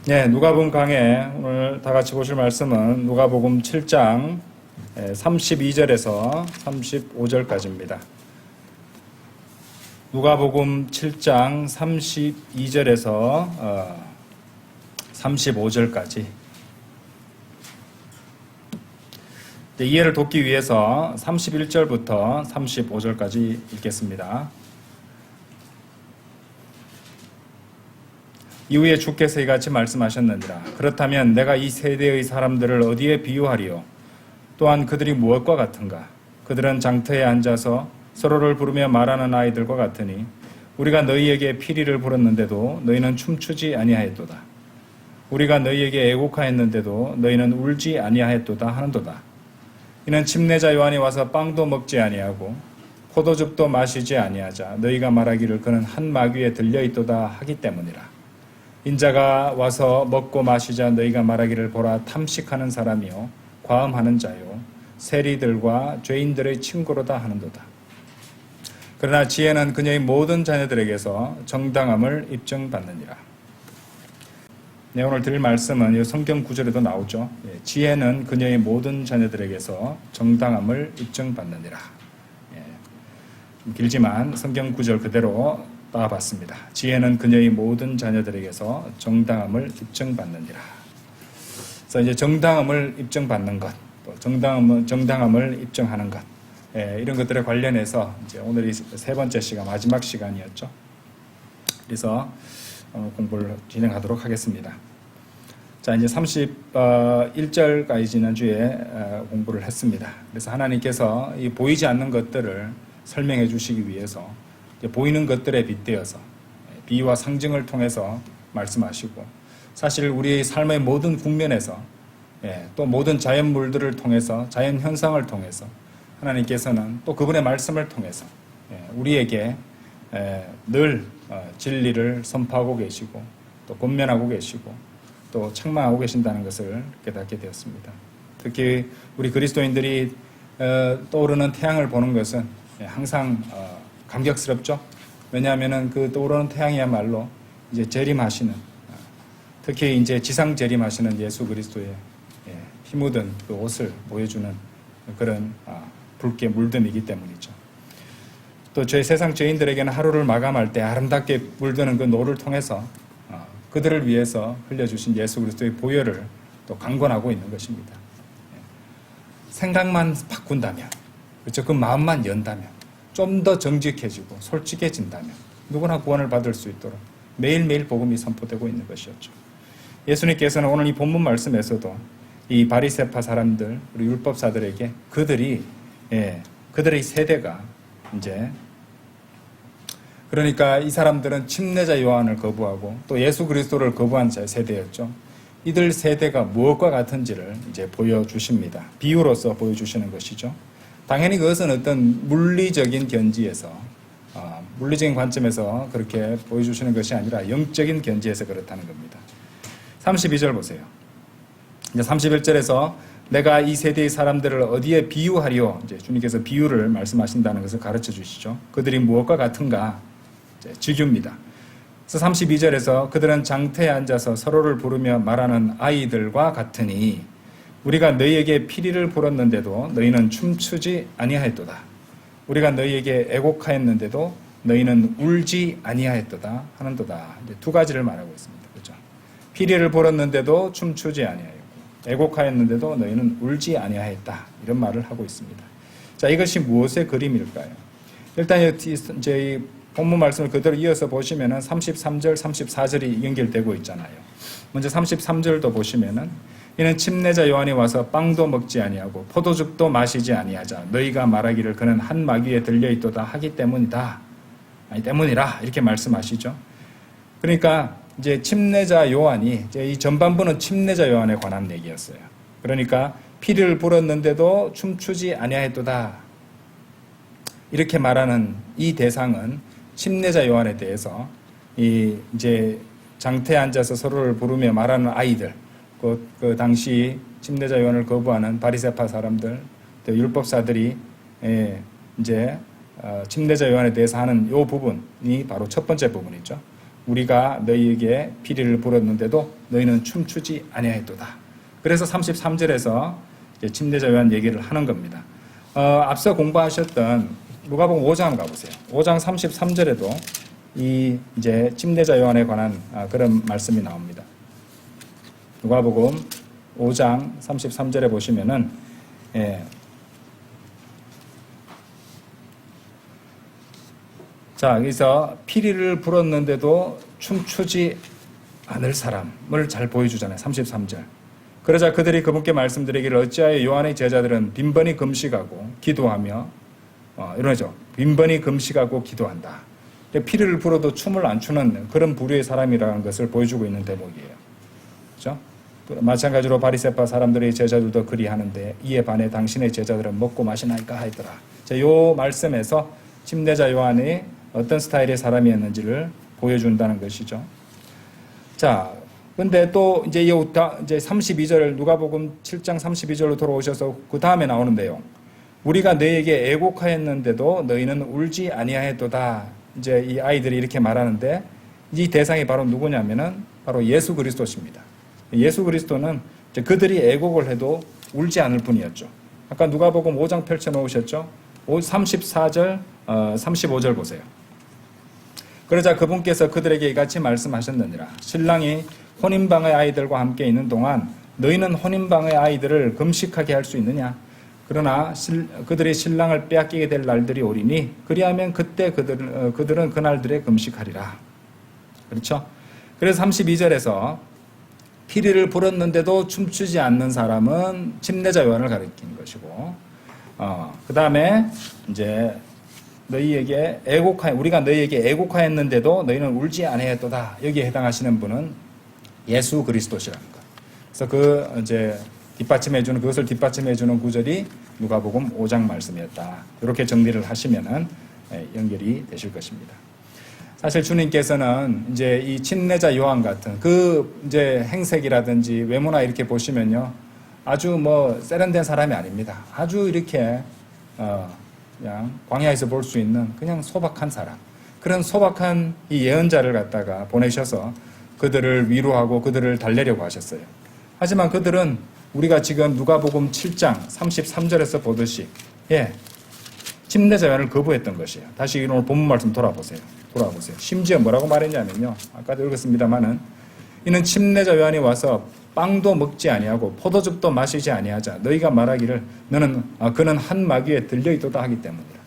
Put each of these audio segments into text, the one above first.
네, 누가복음 강해 오늘 다 같이 보실 말씀은 누가복음 7장 32절에서 35절까지입니다. 누가복음 7장 32절에서 35절까지. 이해를 돕기 위해서 31절부터 35절까지 읽겠습니다. 이후에 주께서 이같이 말씀하셨느니라. 그렇다면 내가 이 세대의 사람들을 어디에 비유하리요? 또한 그들이 무엇과 같은가? 그들은 장터에 앉아서 서로를 부르며 말하는 아이들과 같으니 우리가 너희에게 피리를 불었는데도 너희는 춤추지 아니하였도다. 우리가 너희에게 애곡하였는데도 너희는 울지 아니하였도다 하는도다. 이는 침례자 요한이 와서 빵도 먹지 아니하고 포도즙도 마시지 아니하자 너희가 말하기를 그는 한 마귀에 들려있도다 하기 때문이라. 인자가 와서 먹고 마시자 너희가 말하기를 보라 탐식하는 사람이요 과음하는 자요 세리들과 죄인들의 친구로다 하는도다. 그러나 지혜는 그녀의 모든 자녀들에게서 정당함을 입증받느니라. 네, 오늘 드릴 말씀은 이 성경 구절에도 나오죠. 지혜는 그녀의 모든 자녀들에게서 정당함을 입증받느니라. 길지만 성경 구절 그대로 따봤습니다. 지혜는 그녀의 모든 자녀들에게서 정당함을 입증받느니라. 그래서 이제 정당함을 입증받는 것, 또 정당함을 입증하는 것, 이런 것들에 관련해서 이제 오늘이 세 번째 시간, 마지막 시간이었죠. 그래서 공부를 진행하도록 하겠습니다. 자, 이제 31절까지 지난주에 공부를 했습니다. 그래서 하나님께서 이 보이지 않는 것들을 설명해 주시기 위해서 보이는 것들에 빗대어서 비유와 상징을 통해서 말씀하시고, 사실 우리의 삶의 모든 국면에서 또 모든 자연물들을 통해서, 자연 현상을 통해서 하나님께서는 또 그분의 말씀을 통해서 우리에게 늘 진리를 선포하고 계시고 또 권면하고 계시고 또 책망하고 계신다는 것을 깨닫게 되었습니다. 특히 우리 그리스도인들이 떠오르는 태양을 보는 것은 항상 감격스럽죠. 왜냐하면은 그 떠오르는 태양이야말로 이제 재림하시는, 특히 이제 지상 재림하시는 예수 그리스도의 피 묻은 그 옷을 보여주는 그런 붉게 물듦이기 때문이죠. 또 저희 세상 죄인들에게는 하루를 마감할 때 아름답게 물드는 그 노를 통해서 그들을 위해서 흘려주신 예수 그리스도의 보혈을 또 강권하고 있는 것입니다. 생각만 바꾼다면, 그렇죠? 그 마음만 연다면, 좀 더 정직해지고 솔직해진다면 누구나 구원을 받을 수 있도록 매일매일 복음이 선포되고 있는 것이었죠. 예수님께서는 오늘 이 본문 말씀에서도 이 바리새파 사람들, 우리 율법사들에게 그들의 세대가 이제, 그러니까 이 사람들은 침례자 요한을 거부하고 또 예수 그리스도를 거부한 세대였죠. 이들 세대가 무엇과 같은지를 이제 보여주십니다. 비유로서 보여주시는 것이죠. 당연히 그것은 어떤 물리적인 견지에서, 물리적인 관점에서 그렇게 보여주시는 것이 아니라 영적인 견지에서 그렇다는 겁니다. 32절 보세요. 이제 31절에서 내가 이 세대의 사람들을 어디에 비유하리요? 이제 주님께서 비유를 말씀하신다는 것을 가르쳐 주시죠. 그들이 무엇과 같은가? 이제 직유입니다. 그래서 32절에서 그들은 장터에 앉아서 서로를 부르며 말하는 아이들과 같으니 우리가 너희에게 피리를 불었는데도 너희는 춤추지 아니하였도다. 우리가 너희에게 애곡하였는데도 너희는 울지 아니하였도다 하는도다. 이제 두 가지를 말하고 있습니다. 그렇죠? 피리를 불었는데도 춤추지 아니하였고 애곡하였는데도 너희는 울지 아니하였다. 이런 말을 하고 있습니다. 자, 이것이 무엇의 그림일까요? 일단 이제 이 본문 말씀을 그대로 이어서 보시면은 33절, 34절이 연결되고 있잖아요. 먼저 33절도 보시면은 이는 침례자 요한이 와서 빵도 먹지 아니하고 포도즙도 마시지 아니하자 너희가 말하기를 그는 한 마귀에 들려있도다 하기 때문이다. 아니 때문이라 이렇게 말씀하시죠. 그러니까 이제 침례자 요한이, 이제 이 전반부는 침례자 요한에 관한 얘기였어요. 그러니까 피를 불었는데도 춤추지 아니하였도다. 이렇게 말하는 이 대상은 침례자 요한에 대해서 이제 장터에 앉아서 서로를 부르며 말하는 아이들, 그 당시 침례자 요한을 거부하는 바리새파 사람들, 또 율법사들이 이제 침례자 요한에 대해서 하는 이 부분이 바로 첫 번째 부분이죠. 우리가 너희에게 피리를 불었는데도 너희는 춤추지 아니하였도다. 그래서 33절에서 침례자 요한 얘기를 하는 겁니다. 앞서 공부하셨던 누가복음 5장 가보세요. 5장 33절에도 이 이제 침례자 요한에 관한 그런 말씀이 나옵니다. 누가복음 5장 33절에 보시면은 자, 여기서 피리를 불었는데도 춤추지 않을 사람을 잘 보여주잖아요. 33절. 그러자 그들이 그분께 말씀드리기를 어찌하여 요한의 제자들은 빈번히 금식하고 기도하며 이러죠. 빈번히 금식하고 기도한다. 피리를 불어도 춤을 안 추는 그런 부류의 사람이라는 것을 보여주고 있는 대목이에요. 그렇죠? 마찬가지로 바리새파 사람들의 제자들도 그리하는데 이에 반해 당신의 제자들은 먹고 마시나이까 하더라. 자, 요 말씀에서 침례자 요한이 어떤 스타일의 사람이었는지를 보여준다는 것이죠. 자, 근데 또 이제 32절 누가복음 7장 32절로 돌아오셔서 그 다음에 나오는 내용. 우리가 너희에게 애곡하였는데도 너희는 울지 아니하였도다. 이제 이 아이들이 이렇게 말하는데 이 대상이 바로 누구냐면은 바로 예수 그리스도십니다. 예수 그리스도는 그들이 애곡을 해도 울지 않을 뿐이었죠. 아까 누가복음 5장 펼쳐 놓으셨죠? 34절, 35절 보세요. 그러자 그분께서 그들에게 이같이 말씀하셨느니라. 신랑이 혼인방의 아이들과 함께 있는 동안 너희는 혼인방의 아이들을 금식하게 할 수 있느냐? 그러나 그들이 신랑을 빼앗기게 될 날들이 오리니 그리하면 그때 그들은 그 날들에 금식하리라. 그렇죠? 그래서 32절에서 피리를 불었는데도 춤추지 않는 사람은 침례자 요한을 가리킨 것이고, 그 다음에 이제 우리가 너희에게 애곡하였는데도 너희는 울지 아니하였도다. 여기에 해당하시는 분은 예수 그리스도시라는 것. 그래서 그것을 뒷받침해주는 구절이 누가복음 5장 말씀이었다. 이렇게 정리를 하시면은 연결이 되실 것입니다. 사실 주님께서는 이제 이 침례자 요한 같은 그 이제 행색이라든지 외모나 이렇게 보시면요, 아주 세련된 사람이 아닙니다. 아주 이렇게 그냥 광야에서 볼 수 있는 그냥 소박한 사람. 그런 소박한 이 예언자를 갖다가 보내셔서 그들을 위로하고 그들을 달래려고 하셨어요. 하지만 그들은 우리가 지금 누가복음 7장 33절에서 보듯이 침례자 요한을 거부했던 것이에요. 다시 오늘 본문 말씀 돌아보세요. 심지어 뭐라고 말했냐면요, 아까도 읽었습니다마는 이는 침례자 요한이 와서 빵도 먹지 아니하고 포도즙도 마시지 아니하자 너희가 말하기를 그는 한 마귀에 들려있도다 하기 때문이라.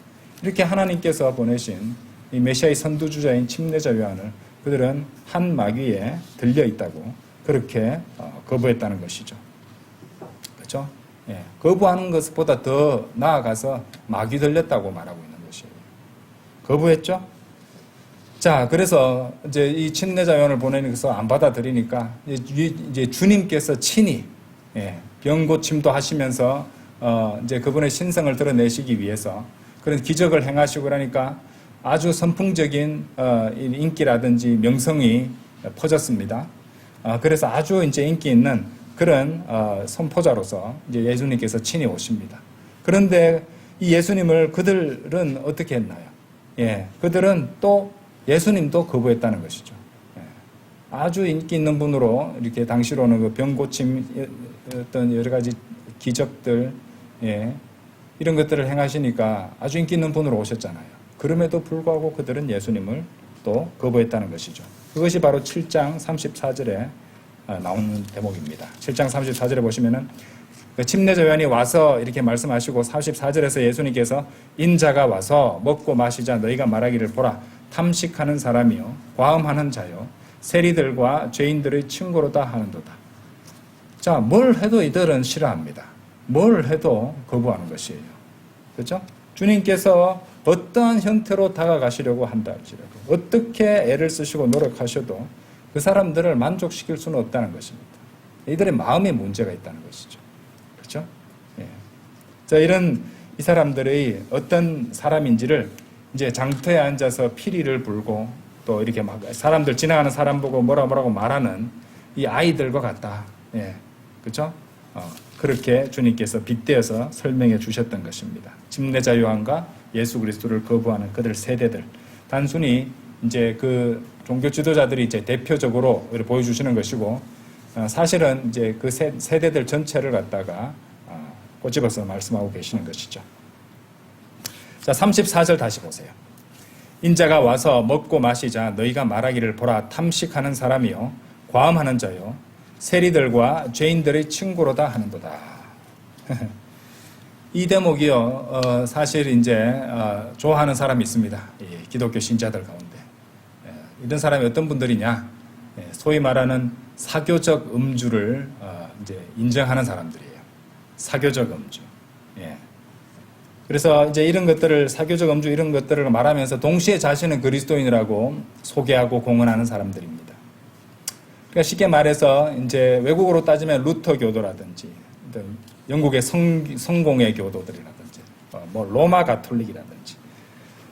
이렇게 하나님께서 보내신 이 메시아의 선두주자인 침례자 요한을 그들은 한 마귀에 들려있다고 그렇게 거부했다는 것이죠. 그렇죠? 거부하는 것보다 더 나아가서 마귀 들렸다고 말하고 있는 것이에요. 거부했죠? 자, 그래서 이제 이 침례자 요한을 보내면서 안 받아들이니까 이제 주님께서 친히 병 고침도 하시면서 이제 그분의 신성을 드러내시기 위해서 그런 기적을 행하시고 그러니까 아주 선풍적인 인기라든지 명성이 퍼졌습니다. 그래서 아주 이제 인기 있는 그런 선포자로서 이제 예수님께서 친히 오십니다. 그런데 이 예수님을 그들은 어떻게 했나요? 그들은 또 예수님도 거부했다는 것이죠. 아주 인기 있는 분으로 이렇게 당시로는 그 병고침 어떤 여러 가지 기적들 이런 것들을 행하시니까 아주 인기 있는 분으로 오셨잖아요. 그럼에도 불구하고 그들은 예수님을 또 거부했다는 것이죠. 그것이 바로 7장 34절에 나오는 대목입니다. 7장 34절에 보시면은 침례자 요한이 와서 이렇게 말씀하시고 44절에서 예수님께서 인자가 와서 먹고 마시자 너희가 말하기를 보라 탐식하는 사람이요 과음하는 자요 세리들과 죄인들의 친구로다 하는도다. 자, 뭘 해도 이들은 싫어합니다. 뭘 해도 거부하는 것이에요. 그렇죠? 주님께서 어떠한 형태로 다가가시려고 한다 할지라도 어떻게 애를 쓰시고 노력하셔도 그 사람들을 만족시킬 수는 없다는 것입니다. 이들의 마음에 문제가 있다는 것이죠. 그렇죠? 자, 이 사람들의 어떤 사람인지를 이제 장터에 앉아서 피리를 불고 또 이렇게 막 사람들 지나가는 사람 보고 뭐라고 말하는 이 아이들과 같다. 그렇죠? 그렇게 주님께서 빗대어서 설명해 주셨던 것입니다. 침례자 요한과 예수 그리스도를 거부하는 그들 세대들. 단순히 이제 그 종교 지도자들이 이제 대표적으로 보여주시는 것이고, 사실은 이제 그 세대들 전체를 갖다가 꼬집어서 말씀하고 계시는 것이죠. 자, 34절 다시 보세요. 인자가 와서 먹고 마시자 너희가 말하기를 보라 탐식하는 사람이요 과음하는 자요 세리들과 죄인들의 친구로다 하는도다. 이 대목이요, 사실 이제 좋아하는 사람이 있습니다. 기독교 신자들 가운데. 이런 사람이 어떤 분들이냐? 소위 말하는 사교적 음주를 이제 인정하는 사람들이에요. 사교적 음주. 그래서 이제 이런 것들을, 사교적 음주 이런 것들을 말하면서 동시에 자신은 그리스도인이라고 소개하고 공언하는 사람들입니다. 그러니까 쉽게 말해서 이제 외국어로 따지면 루터 교도라든지, 영국의 성공회 교도들이라든지, 뭐 로마 가톨릭이라든지,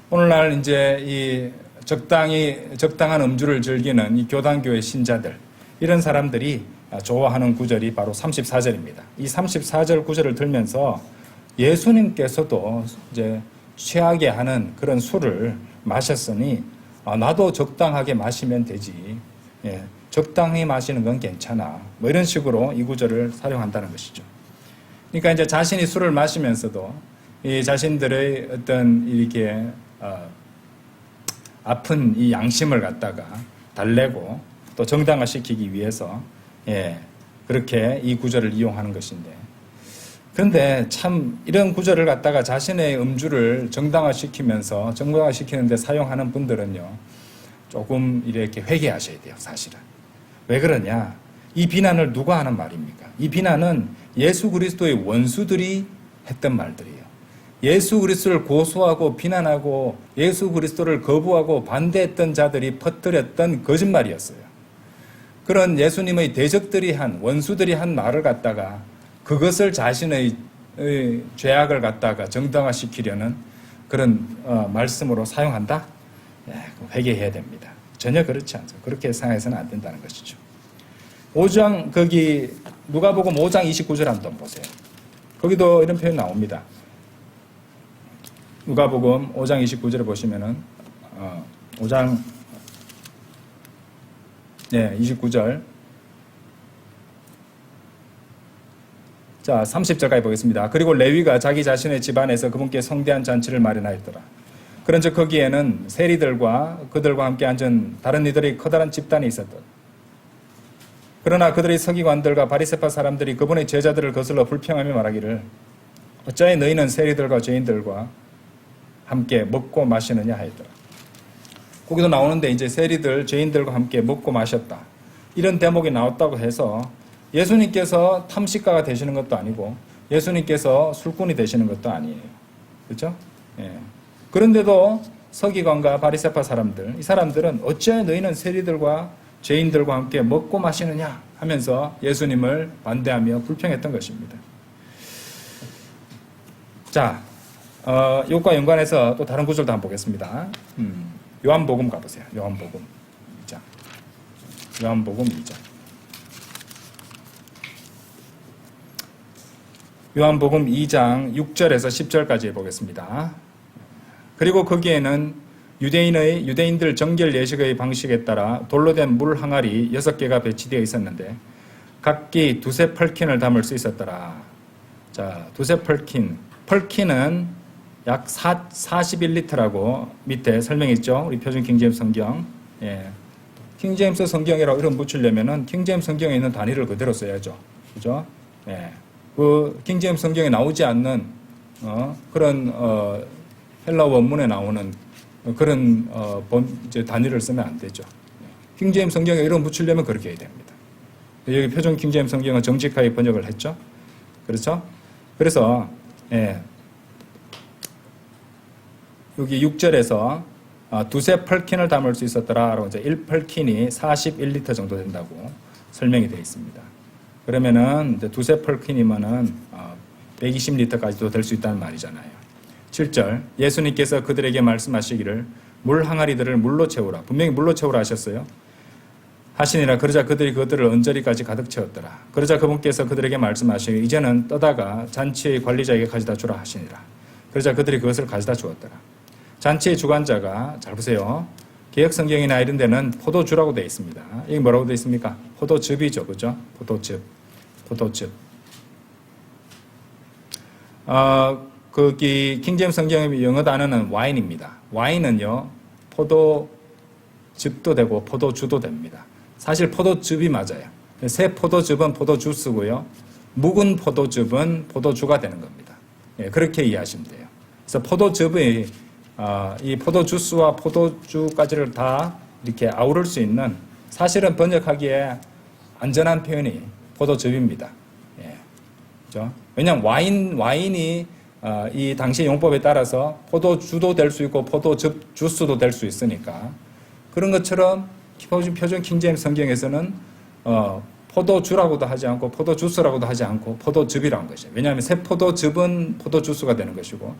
오늘날 이제 이 적당한 음주를 즐기는 이 교단교회 신자들, 이런 사람들이 좋아하는 구절이 바로 34절입니다. 이 34절 구절을 들면서 예수님께서도 이제 취하게 하는 그런 술을 마셨으니 나도 적당하게 마시면 되지. 적당히 마시는 건 괜찮아. 뭐 이런 식으로 이 구절을 사용한다는 것이죠. 그러니까 이제 자신이 술을 마시면서도 이 자신들의 어떤 이렇게 아픈 이 양심을 갖다가 달래고 또 정당화시키기 위해서 그렇게 이 구절을 이용하는 것인데, 그런데 참 이런 구절을 갖다가 자신의 음주를 정당화시키는데 사용하는 분들은요, 조금 이렇게 회개하셔야 돼요, 사실은. 왜 그러냐? 이 비난을 누가 하는 말입니까? 이 비난은 예수 그리스도의 원수들이 했던 말들이에요. 예수 그리스도를 고소하고 비난하고 예수 그리스도를 거부하고 반대했던 자들이 퍼뜨렸던 거짓말이었어요. 그런 예수님의 대적들이 한, 원수들이 한 말을 갖다가 그것을 자신의 죄악을 갖다가 정당화시키려는 그런 말씀으로 사용한다? 회개해야 됩니다. 전혀 그렇지 않죠. 그렇게 생각해서는 안 된다는 것이죠. 5장, 거기 누가복음 5장 29절 한번 보세요. 거기도 이런 표현 나옵니다. 누가복음 5장 29절을 보시면은 5장 29절. 자, 30절까지 보겠습니다. 그리고 레위가 자기 자신의 집안에서 그분께 성대한 잔치를 마련하였더라. 그런즉 거기에는 세리들과 그들과 함께 앉은 다른 이들의 커다란 집단이 있었다. 그러나 그들의 서기관들과 바리새파 사람들이 그분의 제자들을 거슬러 불평하며 말하기를 어찌하여 너희는 세리들과 죄인들과 함께 먹고 마시느냐 하였더라. 거기도 나오는데 이제 세리들, 죄인들과 함께 먹고 마셨다. 이런 대목이 나왔다고 해서 예수님께서 탐식가가 되시는 것도 아니고 예수님께서 술꾼이 되시는 것도 아니에요. 그렇죠? 그런데도 서기관과 바리새파 사람들, 이 사람들은 어찌하여 너희는 세리들과 죄인들과 함께 먹고 마시느냐 하면서 예수님을 반대하며 불평했던 것입니다. 자, 이것과 연관해서 또 다른 구절도 한번 보겠습니다. 요한복음 가보세요. 요한복음 2장. 요한복음 2장. 요한복음 2장 6절에서 10절까지 보겠습니다. 그리고 거기에는 유대인들 정결 예식의 방식에 따라 돌로 된 물 항아리 6개가 배치되어 있었는데 각기 두세 펄킨을 담을 수 있었더라. 자, 두세 펄킨. 펄킨은 약 41리터라고 밑에 설명했죠. 우리 표준 킹제임스 성경. 킹제임스 성경이라고 이름 붙이려면은 킹제임스 성경에 있는 단위를 그대로 써야죠. 그죠? 그 킹제임스 성경에 나오지 않는 그런 헬라 원문에 나오는 그런 이제 단위를 쓰면 안 되죠. 킹제임스 성경에 이름 붙이려면 그렇게 해야 됩니다. 여기 표준 킹제임스 성경은 정직하게 번역을 했죠. 그렇죠? 그래서 여기 6절에서 두세 펄킨을 담을 수 있었더라라고 이제 1펄킨이 41리터 정도 된다고 설명이 되어 있습니다. 그러면은 이제 두세 펄킨이면은 120리터까지도 될 수 있다는 말이잖아요. 7절 예수님께서 그들에게 말씀하시기를 물 항아리들을 물로 채우라. 분명히 물로 채우라 하셨어요. 하시니라. 그러자 그들이 그것들을 언저리까지 가득 채웠더라. 그러자 그분께서 그들에게 말씀하시기를 이제는 떠다가 잔치의 관리자에게 가져다 주라 하시니라. 그러자 그들이 그것을 가져다 주었더라. 잔치의 주관자가 잘 보세요. 개혁 성경이나 이런 데는 포도주라고 되어 있습니다. 여기 뭐라고 되어 있습니까? 포도즙이죠. 그죠? 포도즙. 거기 킹제임스 성경의 영어 단어는 와인입니다. 와인은요, 포도즙도 되고 포도주도 됩니다. 사실 포도즙이 맞아요. 새 포도즙은 포도주스고요. 묵은 포도즙은 포도주가 되는 겁니다. 예, 그렇게 이해하시면 돼요. 그래서 포도즙이 이 포도주스와 포도주까지를 다 이렇게 아우를 수 있는, 사실은 번역하기에 안전한 표현이 포도즙입니다. 예, 그렇죠? 왜냐하면 와인이 이 당시 용법에 따라서 포도주도 될 수 있고 포도즙 주스도 될 수 있으니까, 그런 것처럼 표준 킹제임스 성경에서는 포도주라고도 하지 않고 포도주스라고도 하지 않고 포도즙이라는 것이에요. 왜냐하면 새 포도즙은 포도주스가 되는 것이고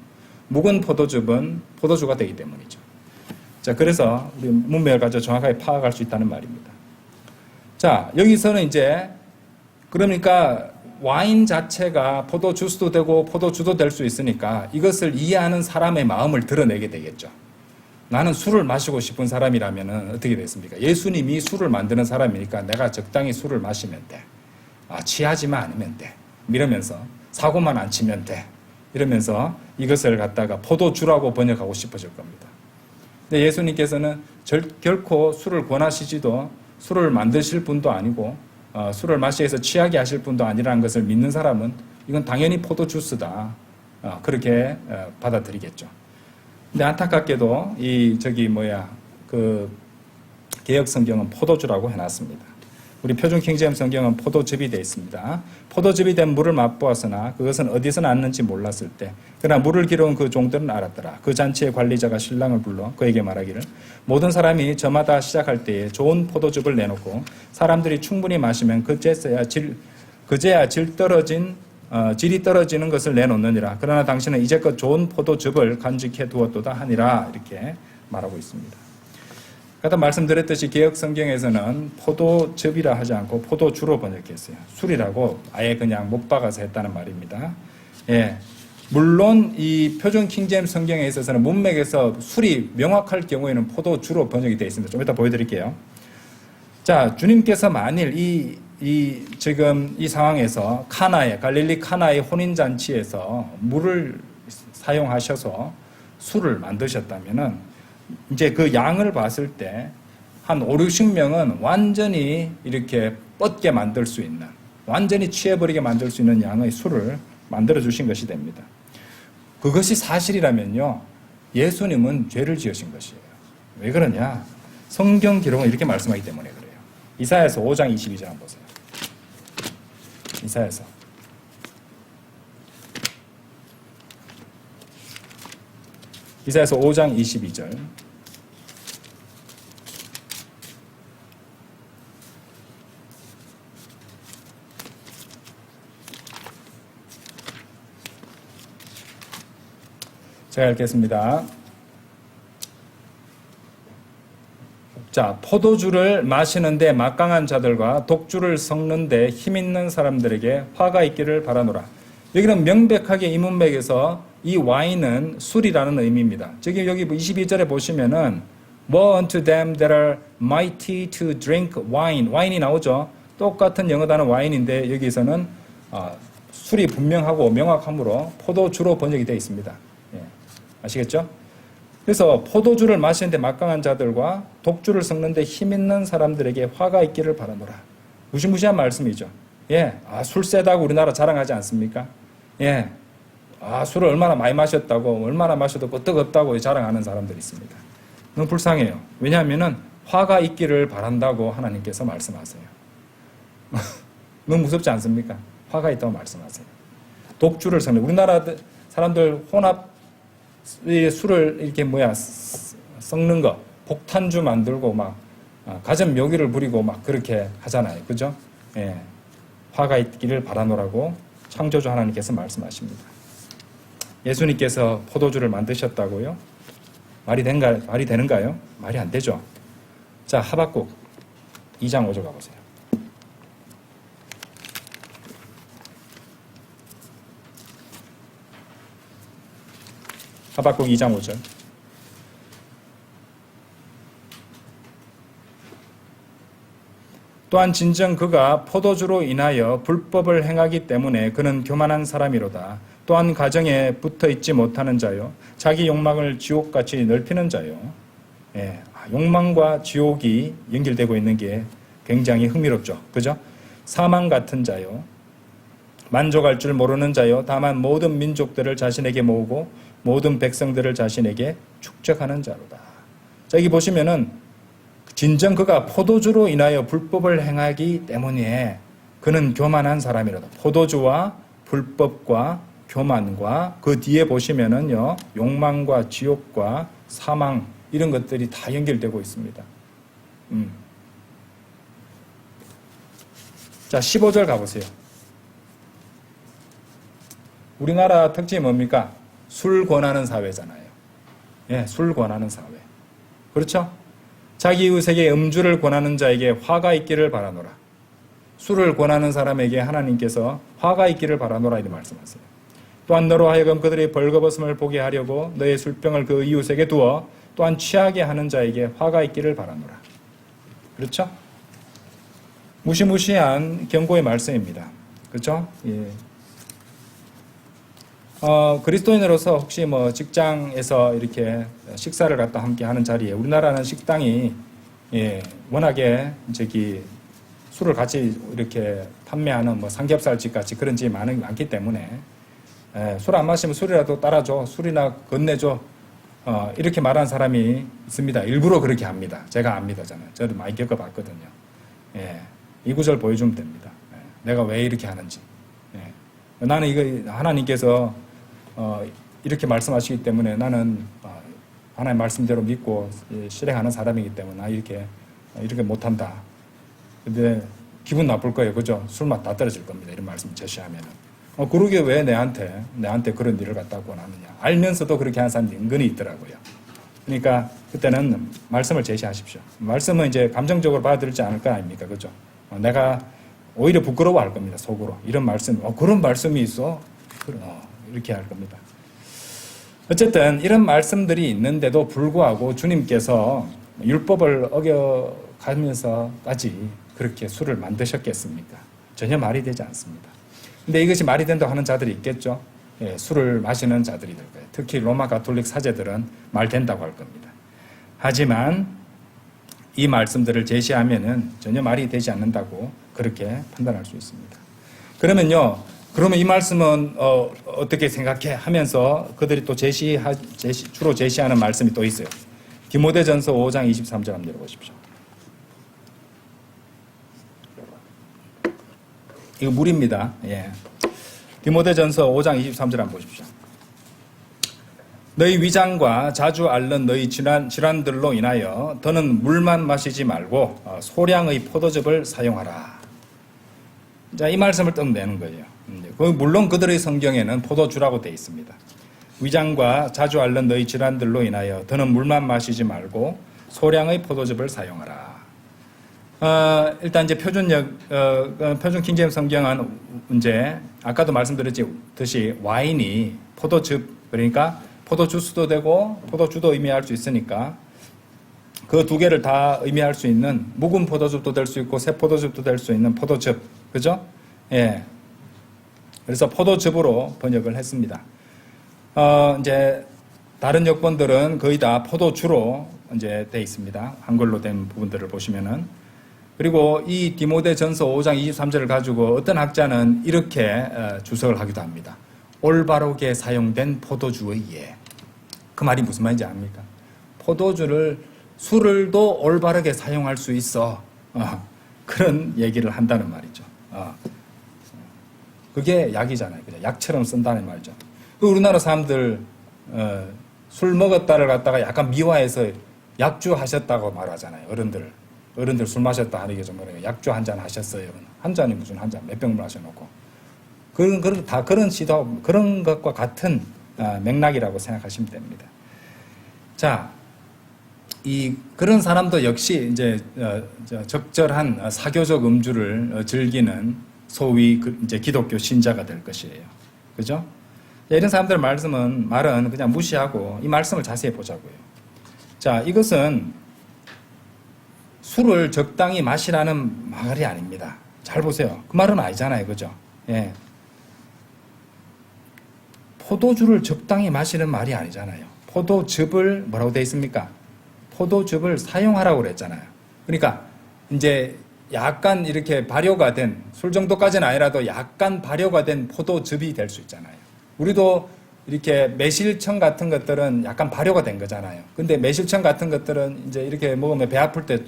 묵은 포도즙은 포도주가 되기 때문이죠. 자, 그래서 우리 문맥을 가지고 정확하게 파악할 수 있다는 말입니다. 자, 여기서는 이제 그러니까 와인 자체가 포도주스도 되고 포도주도 될 수 있으니까 이것을 이해하는 사람의 마음을 드러내게 되겠죠. 나는 술을 마시고 싶은 사람이라면 어떻게 됐습니까? 예수님이 술을 만드는 사람이니까 내가 적당히 술을 마시면 돼. 취하지만 않으면 돼. 이러면서 사고만 안 치면 돼. 이러면서 이것을 갖다가 포도주라고 번역하고 싶어질 겁니다. 근데 예수님께서는 결코 술을 권하시지도 술을 만드실 분도 아니고 술을 마시해서 취하게 하실 분도 아니라는 것을 믿는 사람은 이건 당연히 포도주스다. 그렇게 받아들이겠죠. 근데 안타깝게도 그 개혁 성경은 포도주라고 해놨습니다. 우리 표준 킹제임스 성경은 포도즙이 되어 있습니다. 포도즙이 된 물을 맛보았으나 그것은 어디서 났는지 몰랐을 때, 그러나 물을 길어온 그 종들은 알았더라. 그 잔치의 관리자가 신랑을 불러 그에게 말하기를, 모든 사람이 저마다 시작할 때에 좋은 포도즙을 내놓고 사람들이 충분히 마시면 그제야 질이 떨어지는 것을 내놓느니라. 그러나 당신은 이제껏 좋은 포도즙을 간직해 두었도다 하니라. 이렇게 말하고 있습니다. 아까 말씀드렸듯이 개혁 성경에서는 포도즙이라 하지 않고 포도주로 번역했어요. 술이라고 아예 그냥 못 박아서 했다는 말입니다. 예. 물론 이 표준 킹제임스 성경에 있어서는 문맥에서 술이 명확할 경우에는 포도주로 번역이 되어 있습니다. 좀 이따 보여드릴게요. 자, 주님께서 만일 지금 이 상황에서 갈릴리 카나의 혼인잔치에서 물을 사용하셔서 술을 만드셨다면은 이제 그 양을 봤을 때 한 5, 60명은 완전히 이렇게 뻗게 만들 수 있는, 완전히 취해버리게 만들 수 있는 양의 술을 만들어 주신 것이 됩니다. 그것이 사실이라면요, 예수님은 죄를 지으신 것이에요. 왜 그러냐? 성경 기록은 이렇게 말씀하기 때문에 그래요. 이사야서 5장 22절 한번 보세요. 이사야서 5장 22절. 제가 읽겠습니다. 자, 포도주를 마시는데 막강한 자들과 독주를 섞는데 힘있는 사람들에게 화가 있기를 바라노라. 여기는 명백하게 이 문맥에서 이 와인은 술이라는 의미입니다. 여기 22절에 보시면은 Woe unto them that are mighty to drink wine. 와인이 나오죠. 똑같은 영어 단어 와인인데 여기서는 술이 분명하고 명확함으로 포도주로 번역이 되어 있습니다. 예. 아시겠죠? 그래서 포도주를 마시는데 막강한 자들과 독주를 섞는데 힘있는 사람들에게 화가 있기를 바라노라. 무시무시한 말씀이죠. 예, 술 세다고 우리나라 자랑하지 않습니까? 예, 술을 얼마나 많이 마셨다고, 얼마나 마셔도 끄떡없다고 자랑하는 사람들이 있습니다. 너무 불쌍해요. 왜냐하면은 화가 있기를 바란다고 하나님께서 말씀하세요. 너무 무섭지 않습니까? 화가 있다고 말씀하세요. 독주를 섞는, 우리나라 사람들 혼합 술을 이렇게 섞는 거, 폭탄주 만들고 막 가전 묘기를 부리고 막 그렇게 하잖아요. 그죠? 예. 화가 있기를 바라노라고 창조주 하나님께서 말씀하십니다. 예수님께서 포도주를 만드셨다고요? 말이 되는가요? 말이 안 되죠. 자, 하박국 2장 5절 가보세요. 하박국 2장 5절. 또한 진정 그가 포도주로 인하여 불법을 행하기 때문에 그는 교만한 사람이로다. 또한 가정에 붙어 있지 못하는 자요, 자기 욕망을 지옥같이 넓히는 자요. 예, 욕망과 지옥이 연결되고 있는 게 굉장히 흥미롭죠. 그죠? 사망 같은 자요, 만족할 줄 모르는 자요, 다만 모든 민족들을 자신에게 모으고 모든 백성들을 자신에게 축적하는 자로다. 자, 여기 보시면은 진정 그가 포도주로 인하여 불법을 행하기 때문에 그는 교만한 사람이로다. 포도주와 불법과 교만과 그 뒤에 보시면은요, 욕망과 지옥과 사망 이런 것들이 다 연결되고 있습니다. 자, 15절 가보세요. 우리나라 특징이 뭡니까? 술 권하는 사회잖아요. 예, 술 권하는 사회. 그렇죠? 자기 이웃에게 음주를 권하는 자에게 화가 있기를 바라노라. 술을 권하는 사람에게 하나님께서 화가 있기를 바라노라 이렇게 말씀하세요. 또한 너로 하여금 그들의 벌거벗음을 보게 하려고 너의 술병을 그 이웃에게 두어 또한 취하게 하는 자에게 화가 있기를 바라노라. 그렇죠? 무시무시한 경고의 말씀입니다. 그렇죠? 예. 그리스도인으로서 혹시 뭐 직장에서 이렇게 식사를 갖다 함께 하는 자리에 우리나라는 식당이 예, 워낙에 술을 같이 이렇게 판매하는 뭐 삼겹살집 같이 그런 집이 많기 때문에 술 안 마시면 술이라도 따라줘, 술이나 건네줘, 이렇게 말하는 사람이 있습니다. 일부러 그렇게 합니다. 제가 압니다. 저도 많이 겪어봤거든요. 예, 이 구절 보여주면 됩니다. 예, 내가 왜 이렇게 하는지. 예, 나는 이거 하나님께서 이렇게 말씀하시기 때문에 나는 하나님 말씀대로 믿고 실행하는 사람이기 때문에 나 이렇게 못한다. 근데 기분 나쁠 거예요. 그죠? 술맛 다 떨어질 겁니다. 이런 말씀 제시하면은. 그러게 왜 내한테 그런 일을 갖다 권하느냐. 알면서도 그렇게 하는 사람이 은근히 있더라고요. 그러니까 그때는 말씀을 제시하십시오. 말씀은 이제 감정적으로 받아들이지 않을 거 아닙니까? 그죠? 내가 오히려 부끄러워할 겁니다. 속으로. 이런 말씀, 그런 말씀이 있어? 이렇게 할 겁니다. 어쨌든 이런 말씀들이 있는데도 불구하고 주님께서 율법을 어겨가면서까지 그렇게 술을 만드셨겠습니까? 전혀 말이 되지 않습니다. 근데 이것이 말이 된다고 하는 자들이 있겠죠. 예, 술을 마시는 자들이 될 거예요. 특히 로마 가톨릭 사제들은 말 된다고 할 겁니다. 하지만 이 말씀들을 제시하면은 전혀 말이 되지 않는다고 그렇게 판단할 수 있습니다. 그러면 이 말씀은 어떻게 생각해? 하면서 그들이 또 주로 제시하는 말씀이 또 있어요. 디모데전서 5장 23절 한번 읽어보십시오. 이거 물입니다. 예. 디모데전서 5장 23절 한번 보십시오. 너희 위장과 자주 앓는 너희 질환들로 인하여 더는 물만 마시지 말고 소량의 포도즙을 사용하라. 자, 이 말씀을 딱 내는 거예요. 물론 그들의 성경에는 포도주라고 되어 있습니다. 위장과 자주 앓는 너희 질환들로 인하여 더는 물만 마시지 말고 소량의 포도즙을 사용하라. 일단 이제 표준 킹제임스 성경은 이제 아까도 말씀드렸듯이 와인이 포도즙, 그러니까 포도주스도 되고 포도주도 의미할 수 있으니까 그 두 개를 다 의미할 수 있는 묵은 포도즙도 될 수 있고 새 포도즙도 될 수 있는 포도즙, 그죠? 예. 그래서 포도즙으로 번역을 했습니다. 이제 다른 역본들은 거의 다 포도주로 이제 돼 있습니다. 한글로 된 부분들을 보시면은. 그리고 이 디모데전서 5장 23절을 가지고 어떤 학자는 이렇게 주석을 하기도 합니다. 올바르게 사용된 포도주의 예. 그 말이 무슨 말인지 압니까? 술을도 올바르게 사용할 수 있어. 그런 얘기를 한다는 말이죠. 그게 약이잖아요. 그냥 약처럼 쓴다는 말이죠. 우리나라 사람들 술 먹었다를 갖다가 약간 미화해서 약주 하셨다고 말하잖아요. 어른들 술 마셨다 하는 게 좀 뭐래요. 약주 한 잔 하셨어요. 한 잔이 무슨 한 잔 몇 병 마셔놓고 그런 것과 같은 맥락이라고 생각하시면 됩니다. 자, 그런 사람도 역시 이제 적절한 사교적 음주를 즐기는 소위 이제 기독교 신자가 될 것이에요. 그죠? 이런 사람들 말은 그냥 무시하고 이 말씀을 자세히 보자고요. 자, 이것은 술을 적당히 마시라는 말이 아닙니다. 잘 보세요. 그 말은 아니잖아요. 그죠? 예. 포도주를 적당히 마시는 말이 아니잖아요. 포도즙을 뭐라고 되어 있습니까? 포도즙을 사용하라고 그랬잖아요. 그러니까 이제 약간 이렇게 발효가 된, 술 정도까지는 아니라도 약간 발효가 된 포도즙이 될 수 있잖아요. 우리도 이렇게 매실청 같은 것들은 약간 발효가 된 거잖아요. 근데 매실청 같은 것들은 이제 이렇게 먹으면 배 아플 때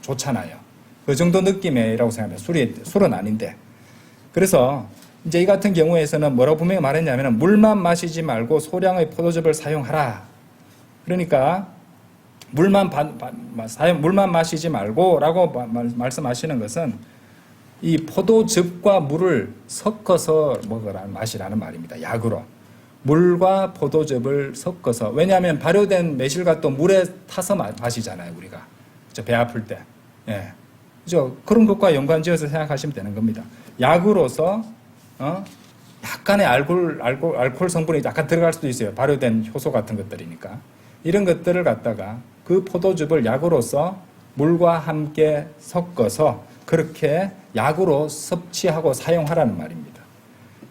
좋잖아요. 그 정도 느낌이라고 생각합니다. 술은 아닌데. 그래서 이제 이 같은 경우에서는 뭐라고 분명히 말했냐면 물만 마시지 말고 소량의 포도즙을 사용하라. 그러니까 물만 마시지 말고라고 말씀하시는 것은 이 포도즙과 물을 섞어서 마시라는 말입니다. 약으로. 물과 포도즙을 섞어서. 왜냐하면 발효된 매실과 또 물에 타서 마시잖아요, 우리가. 배 아플 때. 예. 그죠? 그런 것과 연관지어서 생각하시면 되는 겁니다. 약으로서, 약간의 알코올 성분이 약간 들어갈 수도 있어요. 발효된 효소 같은 것들이니까. 이런 것들을 갖다가 그 포도즙을 약으로서 물과 함께 섞어서 그렇게 약으로 섭취하고 사용하라는 말입니다.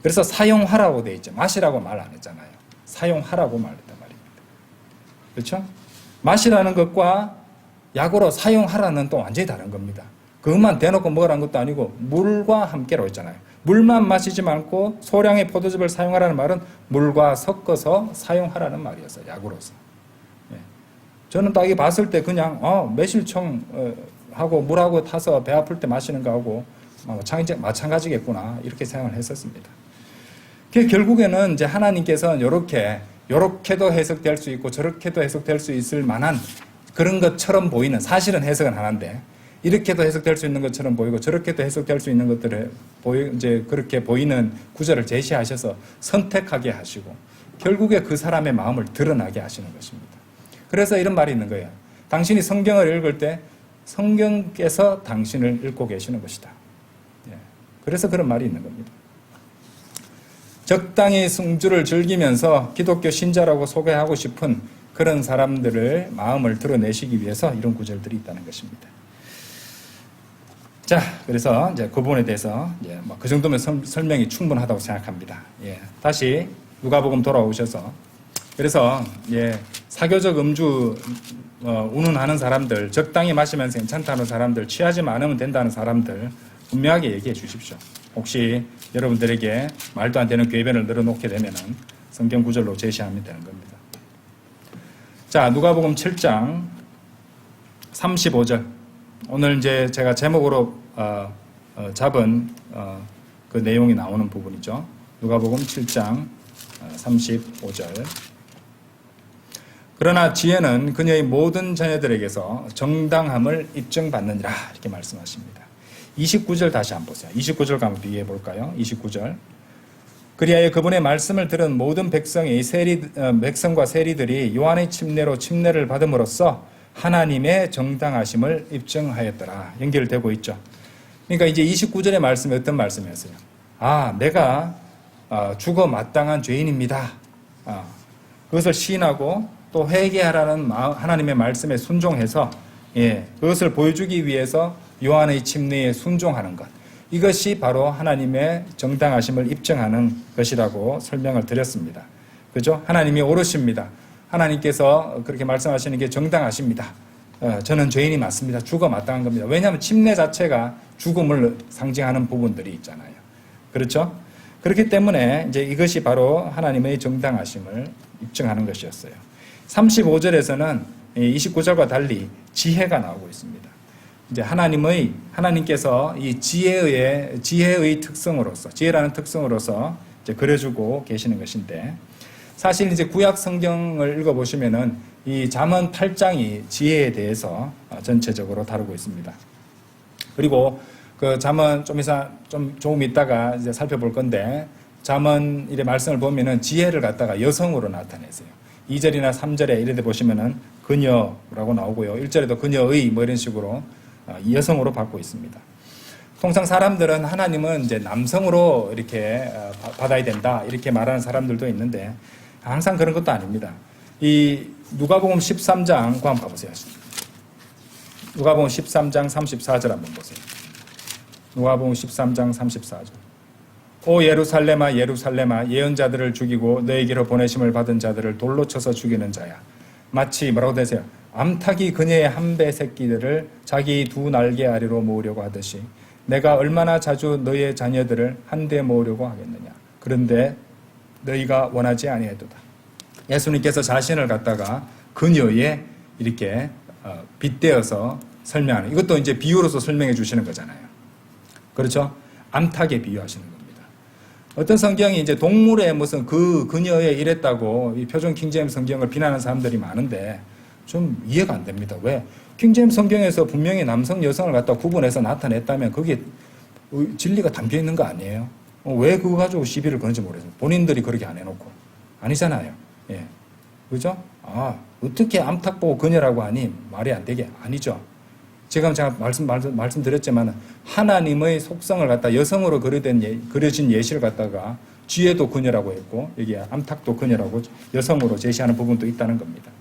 그래서 사용하라고 되어 있죠. 마시라고 말 안 했잖아요. 사용하라고 말했단 말입니다. 그렇죠? 마시라는 것과 약으로 사용하라는 또 완전히 다른 겁니다. 그것만 대놓고 먹으라는 것도 아니고 물과 함께라고 했잖아요. 물만 마시지 말고 소량의 포도즙을 사용하라는 말은 물과 섞어서 사용하라는 말이었어요. 약으로서. 예. 저는 딱 이 봤을 때 그냥 매실청 하고 물하고 타서 배 아플 때 마시는 거하고 마찬가지겠구나 이렇게 생각을 했었습니다. 결국에는 이제 하나님께서 요렇게도 해석될 수 있고 저렇게도 해석될 수 있을 만한 그런 것처럼 보이는, 사실은 해석은 하나인데 이렇게도 해석될 수 있는 것처럼 보이고 저렇게도 해석될 수 있는 것들을 이제 그렇게 보이는 구절을 제시하셔서 선택하게 하시고 결국에 그 사람의 마음을 드러나게 하시는 것입니다. 그래서 이런 말이 있는 거예요. 당신이 성경을 읽을 때 성경께서 당신을 읽고 계시는 것이다. 예. 그래서 그런 말이 있는 겁니다. 적당히 성주를 즐기면서 기독교 신자라고 소개하고 싶은 그런 사람들을 마음을 드러내시기 위해서 이런 구절들이 있다는 것입니다. 자, 그래서 이제 그 부분에 대해서 이제 그 정도면 설명이 충분하다고 생각합니다. 예. 다시 누가복음 돌아오셔서 그래서 사교적 음주 운운하는 사람들, 적당히 마시면서 괜찮다는 사람들, 취하지 않으면 된다는 사람들 분명하게 얘기해 주십시오. 혹시 여러분들에게 말도 안 되는 궤변을 늘어놓게 되면은 성경 구절로 제시하면 되는 겁니다. 자, 누가복음 7장 35절. 오늘 이제 제가 제목으로 잡은 그 내용이 나오는 부분이죠. 누가복음 7장 35절. 그러나 지혜는 그녀의 모든 자녀들에게서 정당함을 입증받느니라 이렇게 말씀하십니다. 29절 다시 한번 보세요. 29절 한번 비교해 볼까요? 29절. 그리하여 그분의 말씀을 들은 모든 백성과 세리들이 요한의 침례로 침례를 받음으로써 하나님의 정당하심을 입증하였더라. 연결되고 있죠. 그러니까 이제 29절의 말씀이 어떤 말씀이었어요? 내가 죽어 마땅한 죄인입니다. 그것을 시인하고 또 회개하라는 하나님의 말씀에 순종해서 그것을 보여주기 위해서 요한의 침례에 순종하는 것. 이것이 바로 하나님의 정당하심을 입증하는 것이라고 설명을 드렸습니다. 그죠? 하나님이 옳으십니다. 하나님께서 그렇게 말씀하시는 게 정당하십니다. 저는 죄인이 맞습니다. 죽어 마땅한 겁니다. 왜냐하면 침례 자체가 죽음을 상징하는 부분들이 있잖아요. 그렇죠? 그렇기 때문에 이제 이것이 바로 하나님의 정당하심을 입증하는 것이었어요. 35절에서는 29절과 달리 지혜가 나오고 있습니다. 이제 하나님께서 이 지혜의 특성으로서, 지혜라는 특성으로서 이제 그려주고 계시는 것인데, 사실 이제 구약 성경을 읽어보시면은 이 잠언 8장이 지혜에 대해서 전체적으로 다루고 있습니다. 그리고 그 잠언 조금 있다가 이제 살펴볼 건데, 잠언의 말씀을 보면은 지혜를 갖다가 여성으로 나타내세요. 2절이나 3절에 이래 보시면은 그녀라고 나오고요. 1절에도 그녀의 이런 식으로 여성으로 받고 있습니다. 통상 사람들은 하나님은 이제 남성으로 이렇게 받아야 된다 이렇게 말하는 사람들도 있는데 항상 그런 것도 아닙니다. 이 누가복음 13장 한번 봐보세요. 누가복음 13장 34절 한번 보세요. 누가복음 13장 34절. 오 예루살렘아 예루살렘아 예언자들을 죽이고 너에게로 보내심을 받은 자들을 돌로 쳐서 죽이는 자야. 마치 뭐라고 되세요? 암탉이 그녀의 한 배 새끼들을 자기 두 날개 아래로 모으려고 하듯이 내가 얼마나 자주 너희의 자녀들을 한데 모으려고 하겠느냐. 그런데 너희가 원하지 아니하도다. 예수님께서 자신을 갖다가 그녀에 이렇게 빗대어서 설명하는, 이것도 이제 비유로서 설명해 주시는 거잖아요. 그렇죠? 암탉에 비유하시는 겁니다. 어떤 성경이 이제 동물의 무슨 그녀에 이랬다고 이 표준 킹제임스 성경을 비난하는 사람들이 많은데 좀 이해가 안 됩니다. 왜? 킹제임스 성경에서 분명히 남성, 여성을 갖다 구분해서 나타냈다면 그게 진리가 담겨 있는 거 아니에요? 왜 그거 가지고 시비를 거는지 모르겠어요. 본인들이 그렇게 안 해놓고. 아니잖아요. 예. 그죠? 어떻게 암탉 보고 그녀라고 하니? 말이 안 되게. 아니죠. 제가 말씀드렸지만 하나님의 속성을 갖다 여성으로 그려진 예시를 갖다가 쥐에도 그녀라고 했고 여기 암탉도 그녀라고 여성으로 제시하는 부분도 있다는 겁니다.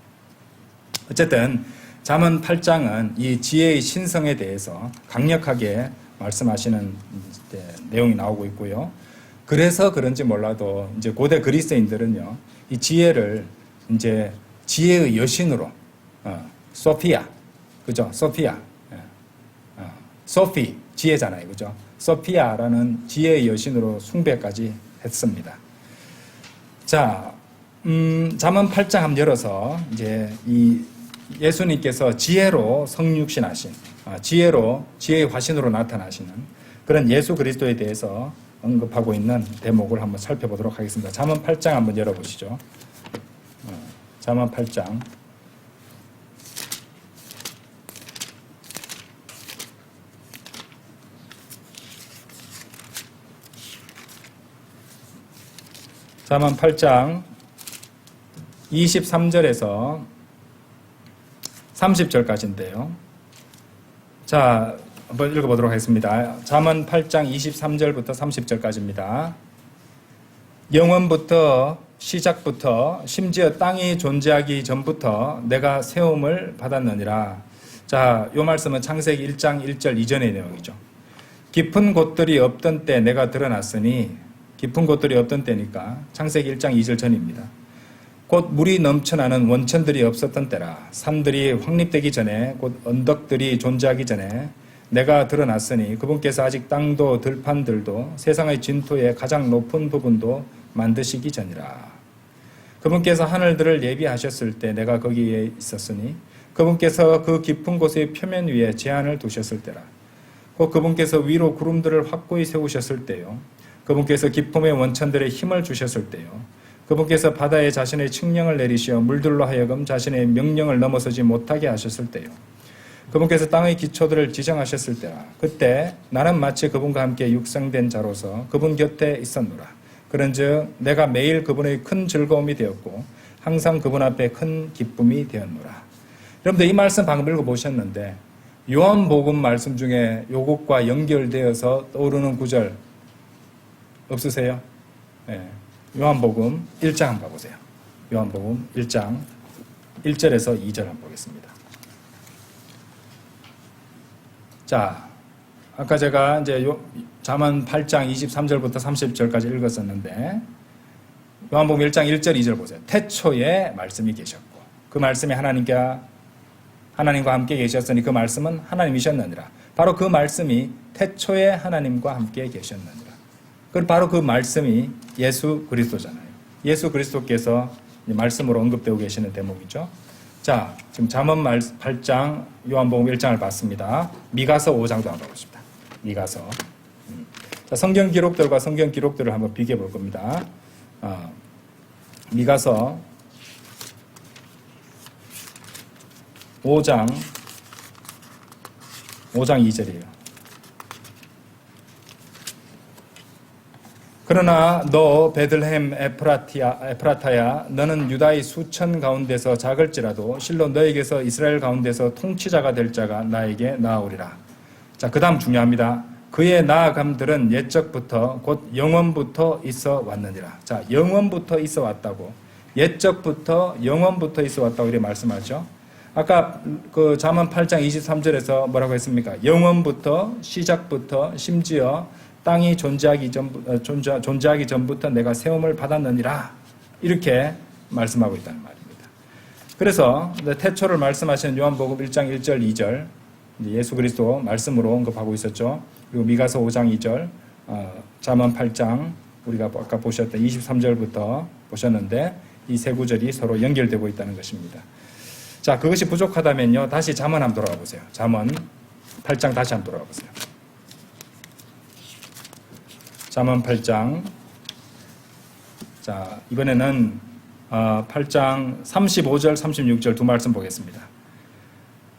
어쨌든 잠언 8장은 이 지혜의 신성에 대해서 강력하게 말씀하시는 내용이 나오고 있고요. 그래서 그런지 몰라도 이제 고대 그리스인들은요, 이 지혜를 이제 지혜의 여신으로, 소피아, 그죠? 소피아, 소피, 지혜잖아요, 그죠? 소피아라는 지혜의 여신으로 숭배까지 했습니다. 자, 잠언 8장 한번 열어서 이제 이 예수님께서 지혜로 성육신하신, 지혜의 화신으로 나타나시는 그런 예수 그리스도에 대해서 언급하고 있는 대목을 한번 살펴보도록 하겠습니다. 잠언 8장 한번 열어보시죠. 잠언 8장. 잠언 8장 23절에서 30절까지인데요. 자, 한번 읽어보도록 하겠습니다. 잠언 8장 23절부터 30절까지입니다. 영원부터 시작부터 심지어 땅이 존재하기 전부터 내가 세움을 받았느니라. 자, 이 말씀은 창세기 1장 1절 이전의 내용이죠. 깊은 곳들이 없던 때 내가 드러났으니, 깊은 곳들이 없던 때니까 창세기 1장 2절 전입니다. 곧 물이 넘쳐나는 원천들이 없었던 때라. 산들이 확립되기 전에, 곧 언덕들이 존재하기 전에 내가 드러났으니 그분께서 아직 땅도 들판들도 세상의 진토의 가장 높은 부분도 만드시기 전이라. 그분께서 하늘들을 예비하셨을 때 내가 거기에 있었으니 그분께서 그 깊은 곳의 표면 위에 제한을 두셨을 때라. 곧 그분께서 위로 구름들을 확고히 세우셨을 때요. 그분께서 깊음의 원천들에 힘을 주셨을 때요. 그분께서 바다에 자신의 칙령을 내리시어 물들로 하여금 자신의 명령을 넘어서지 못하게 하셨을 때요. 그분께서 땅의 기초들을 지정하셨을 때라. 그때 나는 마치 그분과 함께 육성된 자로서 그분 곁에 있었노라. 그런즉 내가 매일 그분의 큰 즐거움이 되었고 항상 그분 앞에 큰 기쁨이 되었노라. 여러분들 이 말씀 방금 읽어보셨는데 요한복음 말씀 중에 요것과 연결되어서 떠오르는 구절 없으세요? 네. 요한복음 1장 한번 봐보세요. 요한복음 1장 1절에서 2절 한번 보겠습니다. 자, 아까 제가 이제 잠언 8장 23절부터 30절까지 읽었었는데 요한복음 1장 1절 2절 보세요. 태초에 말씀이 계셨고 그 말씀이 하나님과 함께 계셨으니 그 말씀은 하나님이셨느니라. 바로 그 말씀이 태초에 하나님과 함께 계셨느니라. 바로 그 말씀이 예수 그리스도잖아요. 예수 그리스도께서 말씀으로 언급되고 계시는 대목이죠. 자, 지금 잠언 8장, 요한복음 1장을 봤습니다. 미가서 5장도 한번 보겠습니다. 미가서. 자, 성경 기록들과 성경 기록들을 한번 비교해 볼 겁니다. 미가서 5장 2절이에요. 그러나 너 베들레헴 에프라타야 너는 유다의 수천 가운데서 작을지라도 실로 너에게서 이스라엘 가운데서 통치자가 될 자가 나에게 나아오리라. 자, 그 다음 중요합니다. 그의 나아감들은 옛적부터 곧 영원부터 있어 왔느니라. 자, 영원부터 있어 왔다고, 옛적부터 영원부터 있어 왔다고 이렇게 말씀하죠. 아까 그 잠언 8장 23절에서 뭐라고 했습니까? 영원부터 시작부터 심지어 땅이 존재하기 전부터 내가 세움을 받았느니라. 이렇게 말씀하고 있다는 말입니다. 그래서 태초를 말씀하시는 요한복음 1장 1절 2절 예수 그리스도 말씀으로 언급하고 있었죠. 그리고 미가서 5장 2절, 잠언 8장 우리가 아까 보셨던 23절부터 보셨는데 이 세 구절이 서로 연결되고 있다는 것입니다. 자, 그것이 부족하다면요. 다시 잠언 한번 돌아가 보세요. 잠언 8장 다시 한번 돌아가 보세요. 잠언 8장. 자, 이번에는 8장 35절, 36절 두 말씀 보겠습니다.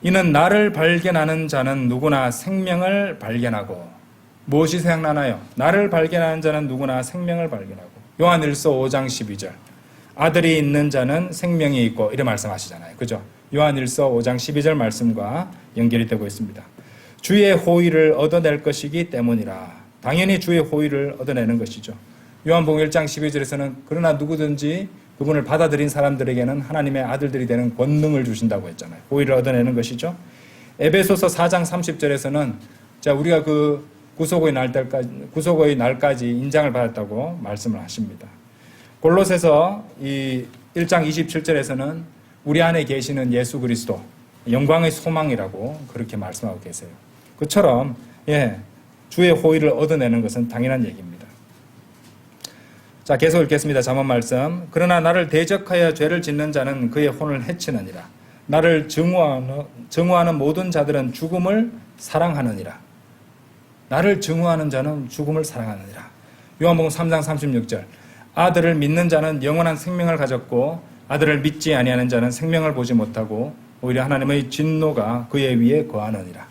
이는 나를 발견하는 자는 누구나 생명을 발견하고. 무엇이 생각나나요? 나를 발견하는 자는 누구나 생명을 발견하고. 요한일서 5장 12절. 아들이 있는 자는 생명이 있고. 이래 말씀하시잖아요. 그죠? 요한일서 5장 12절 말씀과 연결이 되고 있습니다. 주의 호의를 얻어낼 것이기 때문이라. 당연히 주의 호의를 얻어내는 것이죠. 요한복음 1장 12절에서는 그러나 누구든지 그분을 받아들인 사람들에게는 하나님의 아들들이 되는 권능을 주신다고 했잖아요. 호의를 얻어내는 것이죠. 에베소서 4장 30절에서는 자, 우리가 그 구속의 날까지 인장을 받았다고 말씀을 하십니다. 골로새서 이 1장 27절에서는 우리 안에 계시는 예수 그리스도 영광의 소망이라고 그렇게 말씀하고 계세요. 그처럼 주의 호의를 얻어내는 것은 당연한 얘기입니다. 자, 계속 읽겠습니다. 잠언 말씀. 그러나 나를 대적하여 죄를 짓는 자는 그의 혼을 해치느니라. 나를 증오하는 모든 자들은 죽음을 사랑하느니라. 나를 증오하는 자는 죽음을 사랑하느니라. 요한복음 3장 36절. 아들을 믿는 자는 영원한 생명을 가졌고 아들을 믿지 아니하는 자는 생명을 보지 못하고 오히려 하나님의 진노가 그의 위에 거하느니라.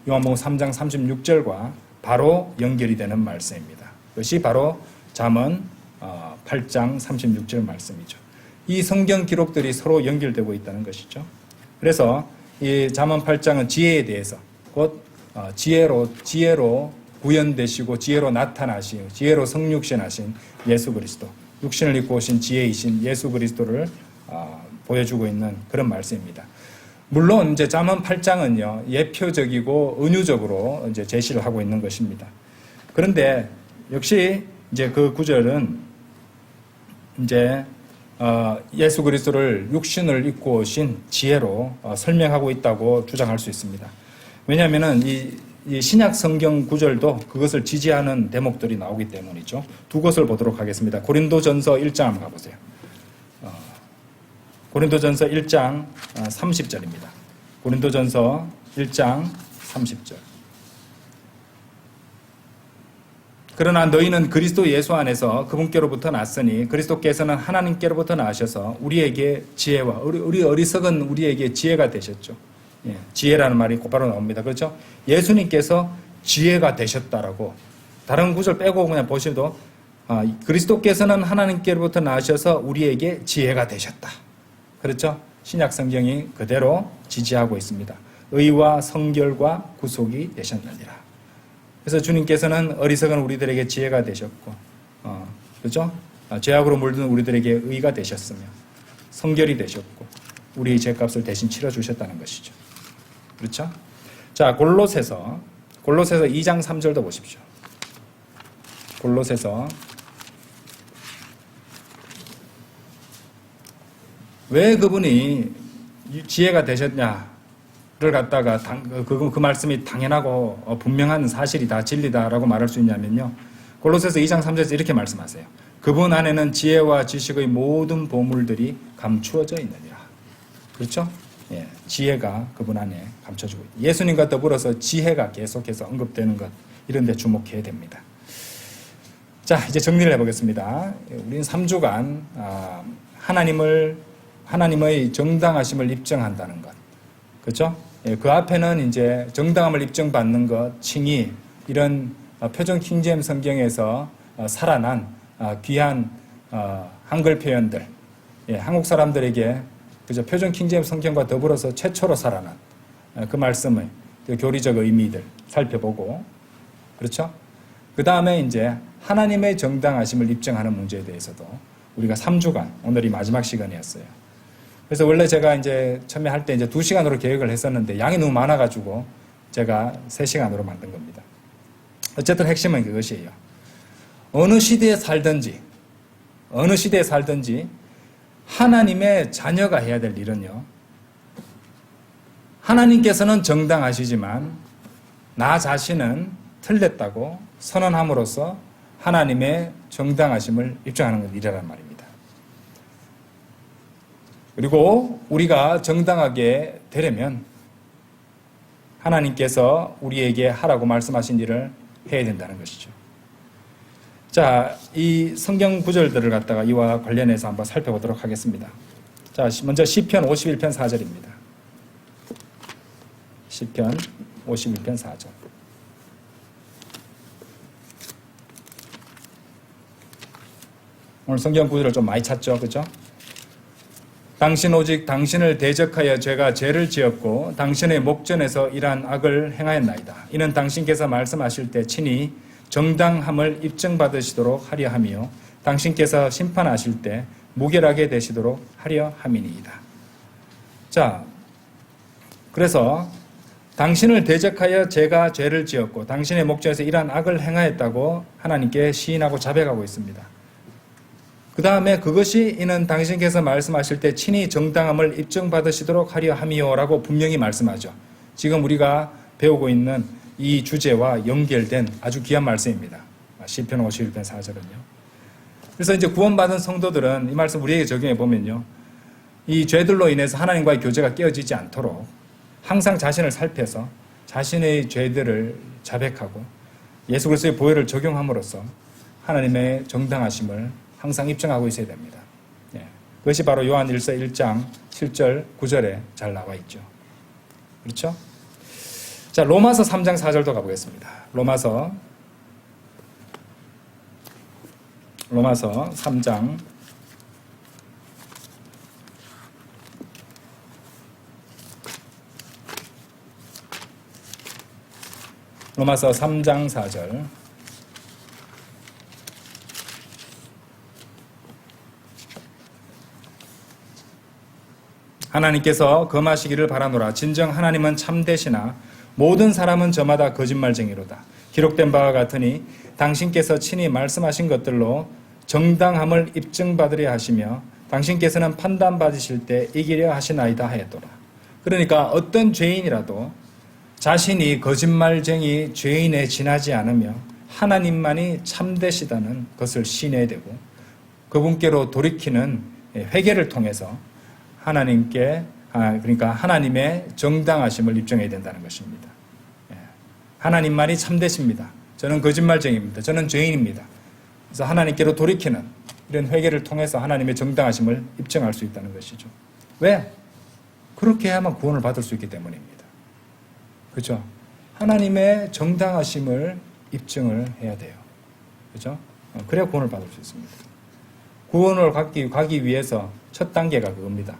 요한복음 3장 36절과 바로 연결이 되는 말씀입니다. 그것이 바로 잠언 8장 36절 말씀이죠. 이 성경 기록들이 서로 연결되고 있다는 것이죠. 그래서 이 잠언 8장은 지혜에 대해서 곧 지혜로 구현되시고 지혜로 나타나신 지혜로 성육신하신 예수 그리스도, 육신을 입고 오신 지혜이신 예수 그리스도를 보여주고 있는 그런 말씀입니다. 물론 이제 잠언 8장은요 예표적이고 은유적으로 이제 제시를 하고 있는 것입니다. 그런데 역시 이제 그 구절은 이제 예수 그리스도를 육신을 입고 오신 지혜로 설명하고 있다고 주장할 수 있습니다. 왜냐하면은 이 신약 성경 구절도 그것을 지지하는 대목들이 나오기 때문이죠. 두 것을 보도록 하겠습니다. 고린도전서 1장 한번 가보세요. 고린도전서 1장 30절입니다. 고린도전서 1장 30절. 그러나 너희는 그리스도 예수 안에서 그분께로부터 났으니 그리스도께서는 하나님께로부터 나셔서 우리에게 지혜와 우리 어리석은 우리에게 지혜가 되셨죠. 지혜라는 말이 곧바로 나옵니다. 그렇죠? 예수님께서 지혜가 되셨다라고 다른 구절 빼고 그냥 보셔도 그리스도께서는 하나님께로부터 나셔서 우리에게 지혜가 되셨다. 그렇죠? 신약 성경이 그대로 지지하고 있습니다. 의와 성결과 구속이 되셨느니라. 그래서 주님께서는 어리석은 우리들에게 지혜가 되셨고, 그렇죠? 죄악으로 물든 우리들에게 의가 되셨으며, 성결이 되셨고, 우리의 죄값을 대신 치러주셨다는 것이죠. 그렇죠? 자, 골로새서 2장 3절도 보십시오. 골로새서 왜 그분이 지혜가 되셨냐? 를 갖다가 그 말씀이 당연하고 분명한 사실이다, 진리다라고 말할 수 있냐면요. 골로새서 2장 3절에서 이렇게 말씀하세요. 그분 안에는 지혜와 지식의 모든 보물들이 감추어져 있느니라. 그렇죠? 예, 지혜가 그분 안에 감춰지고 있다. 예수님과 더불어서 지혜가 계속해서 언급되는 것, 이런 데 주목해야 됩니다. 자, 이제 정리를 해보겠습니다. 우리는 3주간 하나님의 정당하심을 입증한다는 것. 그렇죠? 예, 그 앞에는 이제 정당함을 입증받는 것, 칭의, 이런 표준 킹제임 성경에서 살아난 귀한 한글 표현들, 예, 한국 사람들에게 그죠? 표준 킹제임 성경과 더불어서 최초로 살아난 그 말씀의 그 교리적 의미들 살펴보고, 그렇죠? 그 다음에 이제 하나님의 정당하심을 입증하는 문제에 대해서도 우리가 3주간, 오늘이 마지막 시간이었어요. 그래서 원래 제가 이제 처음에 할 때 이제 2시간으로 계획을 했었는데 양이 너무 많아가지고 제가 3시간으로 만든 겁니다. 어쨌든 핵심은 그것이에요. 어느 시대에 살든지 하나님의 자녀가 해야 될 일은요. 하나님께서는 정당하시지만 나 자신은 틀렸다고 선언함으로써 하나님의 정당하심을 입증하는 일이란 말입니다. 그리고 우리가 정당하게 되려면 하나님께서 우리에게 하라고 말씀하신 일을 해야 된다는 것이죠. 자, 이 성경 구절들을 갖다가 이와 관련해서 한번 살펴보도록 하겠습니다. 자, 먼저 시편 51편 4절입니다. 시편 51편 4절. 오늘 성경 구절을 좀 많이 찾죠, 그죠? 당신 오직 당신을 대적하여 제가 죄를 지었고 당신의 목전에서 이러한 악을 행하였나이다. 이는 당신께서 말씀하실 때 친히 정당함을 입증받으시도록 하려 함이요 당신께서 심판하실 때 무결하게 되시도록 하려 함이니이다. 자, 그래서 당신을 대적하여 제가 죄를 지었고 당신의 목전에서 이러한 악을 행하였다고 하나님께 시인하고 자백하고 있습니다. 그 다음에 그것이 이는 당신께서 말씀하실 때 친히 정당함을 입증받으시도록 하려 함이요라고 분명히 말씀하죠. 지금 우리가 배우고 있는 이 주제와 연결된 아주 귀한 말씀입니다. 시편 51편 4절은요. 그래서 이제 구원받은 성도들은 이 말씀 우리에게 적용해 보면요. 이 죄들로 인해서 하나님과의 교제가 깨어지지 않도록 항상 자신을 살펴서 자신의 죄들을 자백하고 예수 그리스도의 보혈을 적용함으로써 하나님의 정당하심을 항상 입증하고 있어야 됩니다. 예. 그것이 바로 요한일서 1장 7절 9절에 잘 나와 있죠. 그렇죠? 자, 로마서 3장 4절도 가보겠습니다. 로마서 3장 4절. 하나님께서 금하시기를 바라노라. 진정 하나님은 참되시나 모든 사람은 저마다 거짓말쟁이로다. 기록된 바와 같으니 당신께서 친히 말씀하신 것들로 정당함을 입증받으려 하시며 당신께서는 판단받으실 때 이기려 하시나이다 하였더라. 그러니까 어떤 죄인이라도 자신이 거짓말쟁이 죄인에 지나지 않으며 하나님만이 참되시다는 것을 시인해야 되고 그분께로 돌이키는 회개를 통해서 그러니까 하나님의 정당하심을 입증해야 된다는 것입니다. 하나님만이 참되십니다. 저는 거짓말쟁이입니다. 저는 죄인입니다. 그래서 하나님께로 돌이키는 이런 회개를 통해서 하나님의 정당하심을 입증할 수 있다는 것이죠. 왜? 그렇게 해야만 구원을 받을 수 있기 때문입니다. 그렇죠? 하나님의 정당하심을 입증을 해야 돼요. 그렇죠? 그래야 구원을 받을 수 있습니다. 구원을 가기 위해서 첫 단계가 그겁니다.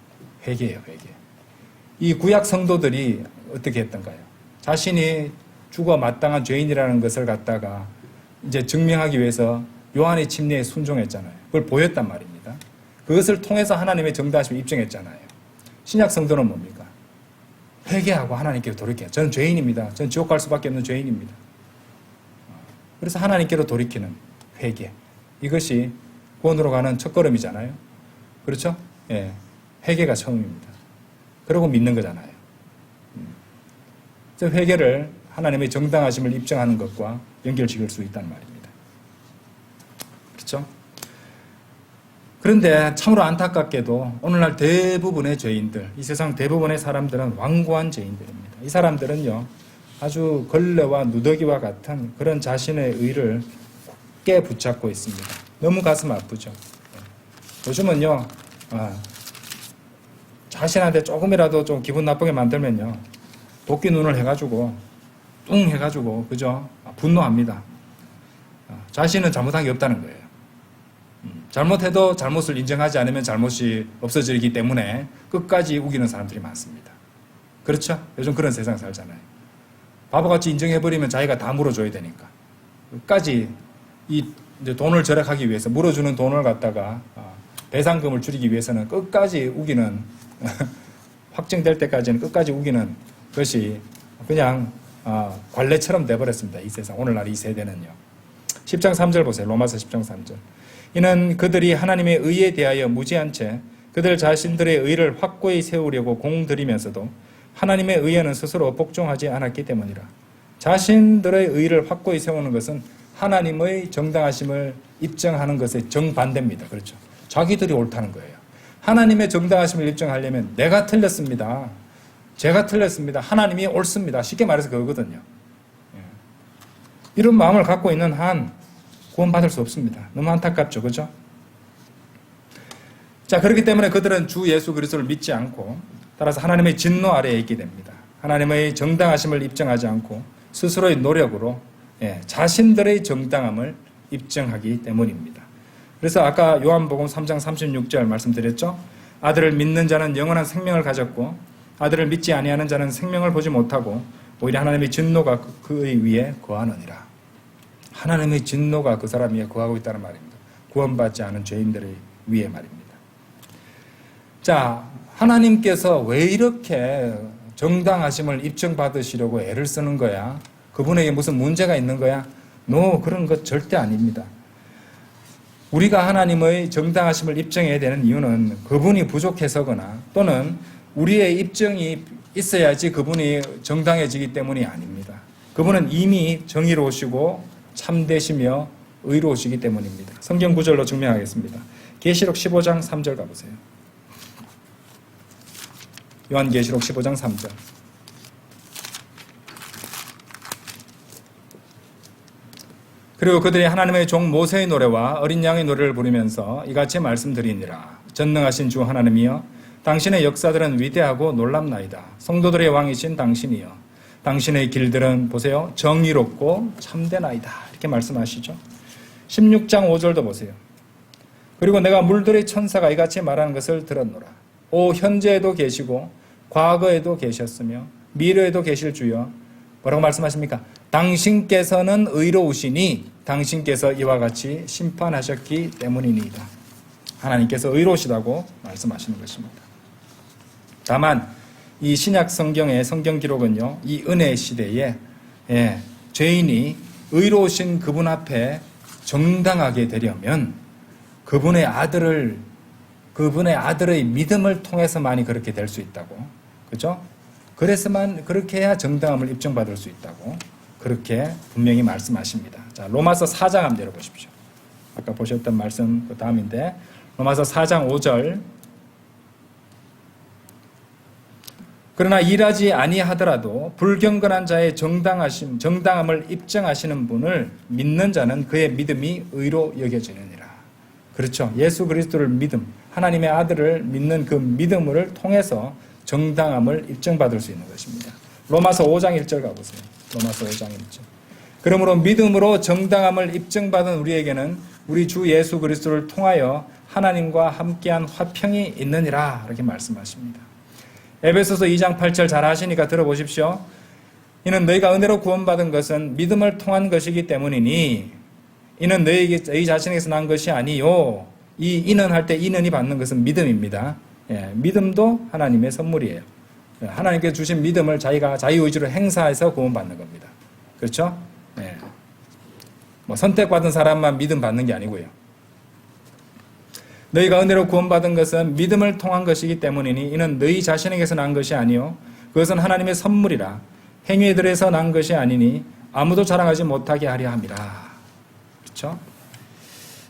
회개예요, 회개. 이 구약 성도들이 어떻게 했던가요? 자신이 죽어 마땅한 죄인이라는 것을 갖다가 이제 증명하기 위해서 요한의 침례에 순종했잖아요. 그걸 보였단 말입니다. 그것을 통해서 하나님의 정당하심을 입증했잖아요. 신약 성도는 뭡니까? 회개하고 하나님께로 돌이켜요. 저는 죄인입니다. 저는 지옥 갈 수밖에 없는 죄인입니다. 그래서 하나님께로 돌이키는 회개. 이것이 구원으로 가는 첫걸음이잖아요. 그렇죠? 예. 회개가 처음입니다. 그러고 믿는 거잖아요. 그래서 회개를 하나님의 정당하심을 입증하는 것과 연결지을 수 있다는 말입니다. 그렇죠? 그런데 참으로 안타깝게도 오늘날 대부분의 죄인들, 이 세상 대부분의 사람들은 완고한 죄인들입니다. 이 사람들은요, 아주 걸레와 누더기와 같은 그런 자신의 의를 굳게 붙잡고 있습니다. 너무 가슴 아프죠. 요즘은요, 자신한테 조금이라도 좀 기분 나쁘게 만들면요, 도끼 눈을 해가지고, 뚱 해가지고, 그죠? 분노합니다. 자신은 잘못한 게 없다는 거예요. 잘못해도 잘못을 인정하지 않으면 잘못이 없어지기 때문에 끝까지 우기는 사람들이 많습니다. 그렇죠? 요즘 그런 세상 살잖아요. 바보같이 인정해버리면 자기가 다 물어줘야 되니까. 끝까지 이제 돈을 절약하기 위해서 물어주는 돈을 갖다가 배상금을 줄이기 위해서는 끝까지 우기는 확정될 때까지는 끝까지 우기는 것이 그냥 관례처럼 돼버렸습니다. 이 세상, 오늘날 이 세대는요. 10장 3절 보세요. 로마서 10장 3절. 이는 그들이 하나님의 의에 대하여 무지한 채 그들 자신들의 의를 확고히 세우려고 공들이면서도 하나님의 의에는 스스로 복종하지 않았기 때문이라. 자신들의 의를 확고히 세우는 것은 하나님의 정당하심을 입증하는 것의 정반대입니다. 그렇죠? 자기들이 옳다는 거예요. 하나님의 정당하심을 입증하려면 내가 틀렸습니다. 제가 틀렸습니다. 하나님이 옳습니다. 쉽게 말해서 그거거든요. 이런 마음을 갖고 있는 한 구원받을 수 없습니다. 너무 안타깝죠. 그죠? 자, 그렇기 때문에 그들은 주 예수 그리스도를 믿지 않고 따라서 하나님의 진노 아래에 있게 됩니다. 하나님의 정당하심을 입증하지 않고 스스로의 노력으로 자신들의 정당함을 입증하기 때문입니다. 그래서 아까 요한복음 3장 36절 말씀드렸죠. 아들을 믿는 자는 영원한 생명을 가졌고 아들을 믿지 아니하는 자는 생명을 보지 못하고 오히려 하나님의 진노가 그의 위에 거하느니라. 하나님의 진노가 그 사람 위에 거하고 있다는 말입니다. 구원받지 않은 죄인들의 위에 말입니다. 자, 하나님께서 왜 이렇게 정당하심을 입증받으시려고 애를 쓰는 거야? 그분에게 무슨 문제가 있는 거야? 그런 것 절대 아닙니다. 우리가 하나님의 정당하심을 입증해야 되는 이유는 그분이 부족해서거나 또는 우리의 입증이 있어야지 그분이 정당해지기 때문이 아닙니다. 그분은 이미 정의로우시고 참되시며 의로우시기 때문입니다. 성경 구절로 증명하겠습니다. 계시록 15장 3절 가보세요. 요한계시록 15장 3절. 그리고 그들이 하나님의 종 모세의 노래와 어린 양의 노래를 부르면서 이같이 말씀드리니라. 전능하신 주 하나님이여, 당신의 역사들은 위대하고 놀랍나이다. 성도들의 왕이신 당신이여, 당신의 길들은 보세요, 정의롭고 참되나이다. 이렇게 말씀하시죠. 16장 5절도 보세요. 그리고 내가 물들의 천사가 이같이 말하는 것을 들었노라. 오, 현재에도 계시고 과거에도 계셨으며 미래에도 계실 주여, 뭐라고 말씀하십니까? 당신께서는 의로우시니 당신께서 이와 같이 심판하셨기 때문이니이다. 하나님께서 의로우시다고 말씀하시는 것입니다. 다만 이 신약 성경의 성경 기록은요, 이 은혜 시대에 죄인이 의로우신 그분 앞에 정당하게 되려면 그분의 아들의 믿음을 통해서만이 그렇게 될 수 있다고, 그죠? 그래서만, 그렇게 해야 정당함을 입증받을 수 있다고 그렇게 분명히 말씀하십니다. 자, 로마서 4장 한번 내려보십시오. 아까 보셨던 말씀 그 다음인데, 로마서 4장 5절. 그러나 일하지 아니하더라도 불경건한 자의 정당함을 입증하시는 분을 믿는 자는 그의 믿음이 의로 여겨지느니라. 그렇죠. 예수 그리스도를 하나님의 아들을 믿는 그 믿음을 통해서 정당함을 입증받을 수 있는 것입니다. 로마서 5장 1절 가보세요. 로마서 5장 1절. 그러므로 믿음으로 정당함을 입증받은 우리에게는 우리 주 예수 그리스도를 통하여 하나님과 함께한 화평이 있느니라. 이렇게 말씀하십니다. 에베소서 2장 8절 잘 아시니까 들어보십시오. 이는 너희가 은혜로 구원받은 것은 믿음을 통한 것이기 때문이니 이는 너희 자신에게서 난 것이 아니요. 이 이는 할 때 이는이 받는 것은 믿음입니다. 믿음도 하나님의 선물이에요. 하나님께서 주신 믿음을 자기가 자유의지로 행사해서 구원받는 겁니다. 그렇죠? 선택받은 사람만 믿음 받는 게 아니고요. 너희가 은혜로 구원받은 것은 믿음을 통한 것이기 때문이니 이는 너희 자신에게서 난 것이 아니요 그것은 하나님의 선물이라. 행위들에서 난 것이 아니니 아무도 자랑하지 못하게 하려 함이라. 그렇죠?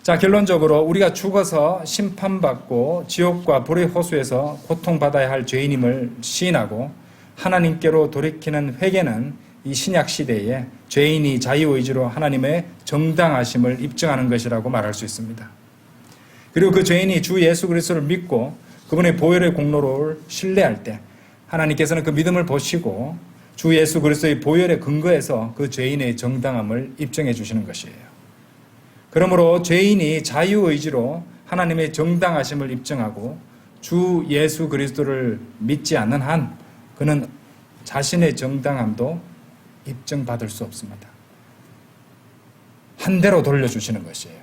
자, 결론적으로 우리가 죽어서 심판받고 지옥과 불의 호수에서 고통받아야 할 죄인임을 시인하고 하나님께로 돌이키는 회개는 이 신약 시대에 죄인이 자유의지로 하나님의 정당하심을 입증하는 것이라고 말할 수 있습니다. 그리고 그 죄인이 주 예수 그리스도를 믿고 그분의 보혈의 공로를 신뢰할 때 하나님께서는 그 믿음을 보시고 주 예수 그리스도의 보혈의 근거에서 그 죄인의 정당함을 입증해 주시는 것이에요. 그러므로 죄인이 자유의지로 하나님의 정당하심을 입증하고 주 예수 그리스도를 믿지 않는 한 그는 자신의 정당함도 입증받을 수 없습니다. 한 대로 돌려주시는 것이에요.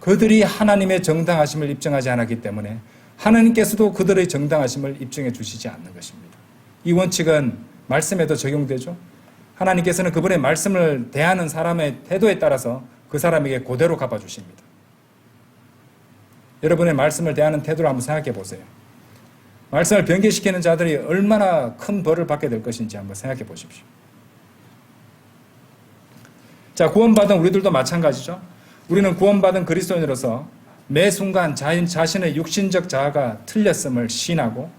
그들이 하나님의 정당하심을 입증하지 않았기 때문에 하나님께서도 그들의 정당하심을 입증해 주시지 않는 것입니다. 이 원칙은 말씀에도 적용되죠. 하나님께서는 그분의 말씀을 대하는 사람의 태도에 따라서 그 사람에게 그대로 갚아주십니다. 여러분의 말씀을 대하는 태도를 한번 생각해 보세요. 말씀을 변개시키는 자들이 얼마나 큰 벌을 받게 될 것인지 한번 생각해 보십시오. 자, 구원받은 우리들도 마찬가지죠. 우리는 구원받은 그리스도인으로서 매 순간 자신의 육신적 자아가 틀렸음을 시인하고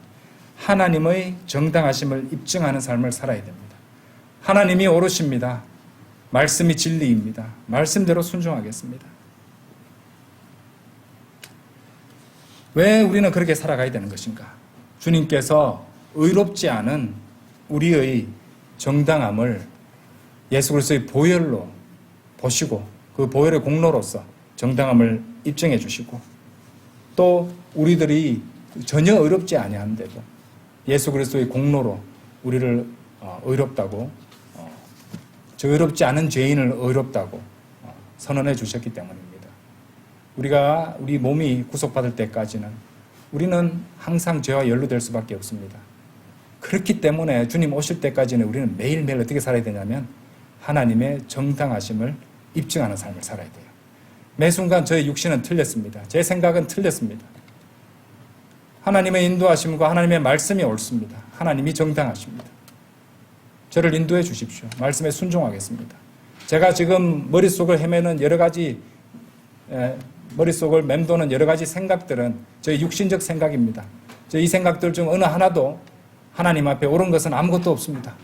하나님의 정당하심을 입증하는 삶을 살아야 됩니다. 하나님이 옳으십니다. 말씀이 진리입니다. 말씀대로 순종하겠습니다. 왜 우리는 그렇게 살아가야 되는 것인가? 주님께서 의롭지 않은 우리의 정당함을 예수 그리스도의 보혈로 보시고 그 보혈의 공로로서 정당함을 입증해 주시고 또 우리들이 전혀 의롭지 아니한데도 예수 그리스도의 공로로 우리를 의롭다고 저 의롭지 않은 죄인을 의롭다고 선언해 주셨기 때문입니다. 우리 몸이 구속받을 때까지는 우리는 항상 죄와 연루될 수밖에 없습니다. 그렇기 때문에 주님 오실 때까지는 우리는 매일매일 어떻게 살아야 되냐면 하나님의 정당하심을 입증하는 삶을 살아야 돼요. 매 순간 저의 육신은 틀렸습니다. 제 생각은 틀렸습니다. 하나님의 인도하심과 하나님의 말씀이 옳습니다. 하나님이 정당하십니다. 저를 인도해 주십시오. 말씀에 순종하겠습니다. 제가 지금 머릿속을 헤매는 여러 가지 머릿속을 맴도는 여러 가지 생각들은 저의 육신적 생각입니다. 이 생각들 중 어느 하나도 하나님 앞에 옳은 것은 아무것도 없습니다.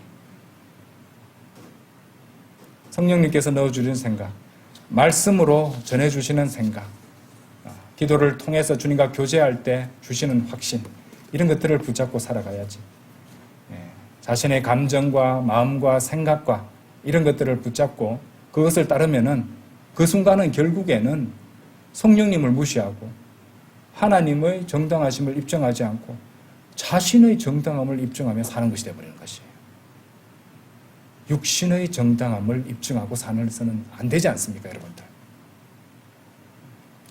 성령님께서 넣어주는 생각, 말씀으로 전해주시는 생각, 기도를 통해서 주님과 교제할 때 주시는 확신, 이런 것들을 붙잡고 살아가야지. 자신의 감정과 마음과 생각과 이런 것들을 붙잡고 그것을 따르면은 그 순간은 결국에는 성령님을 무시하고 하나님의 정당하심을 입증하지 않고 자신의 정당함을 입증하며 사는 것이 되어버리는 것이에요. 육신의 정당함을 입증하고 사는 것은 안 되지 않습니까, 여러분들?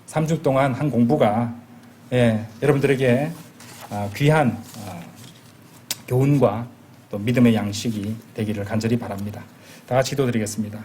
3주 동안 한 공부가 여러분들에게 귀한 교훈과 또 믿음의 양식이 되기를 간절히 바랍니다. 다 같이 기도드리겠습니다.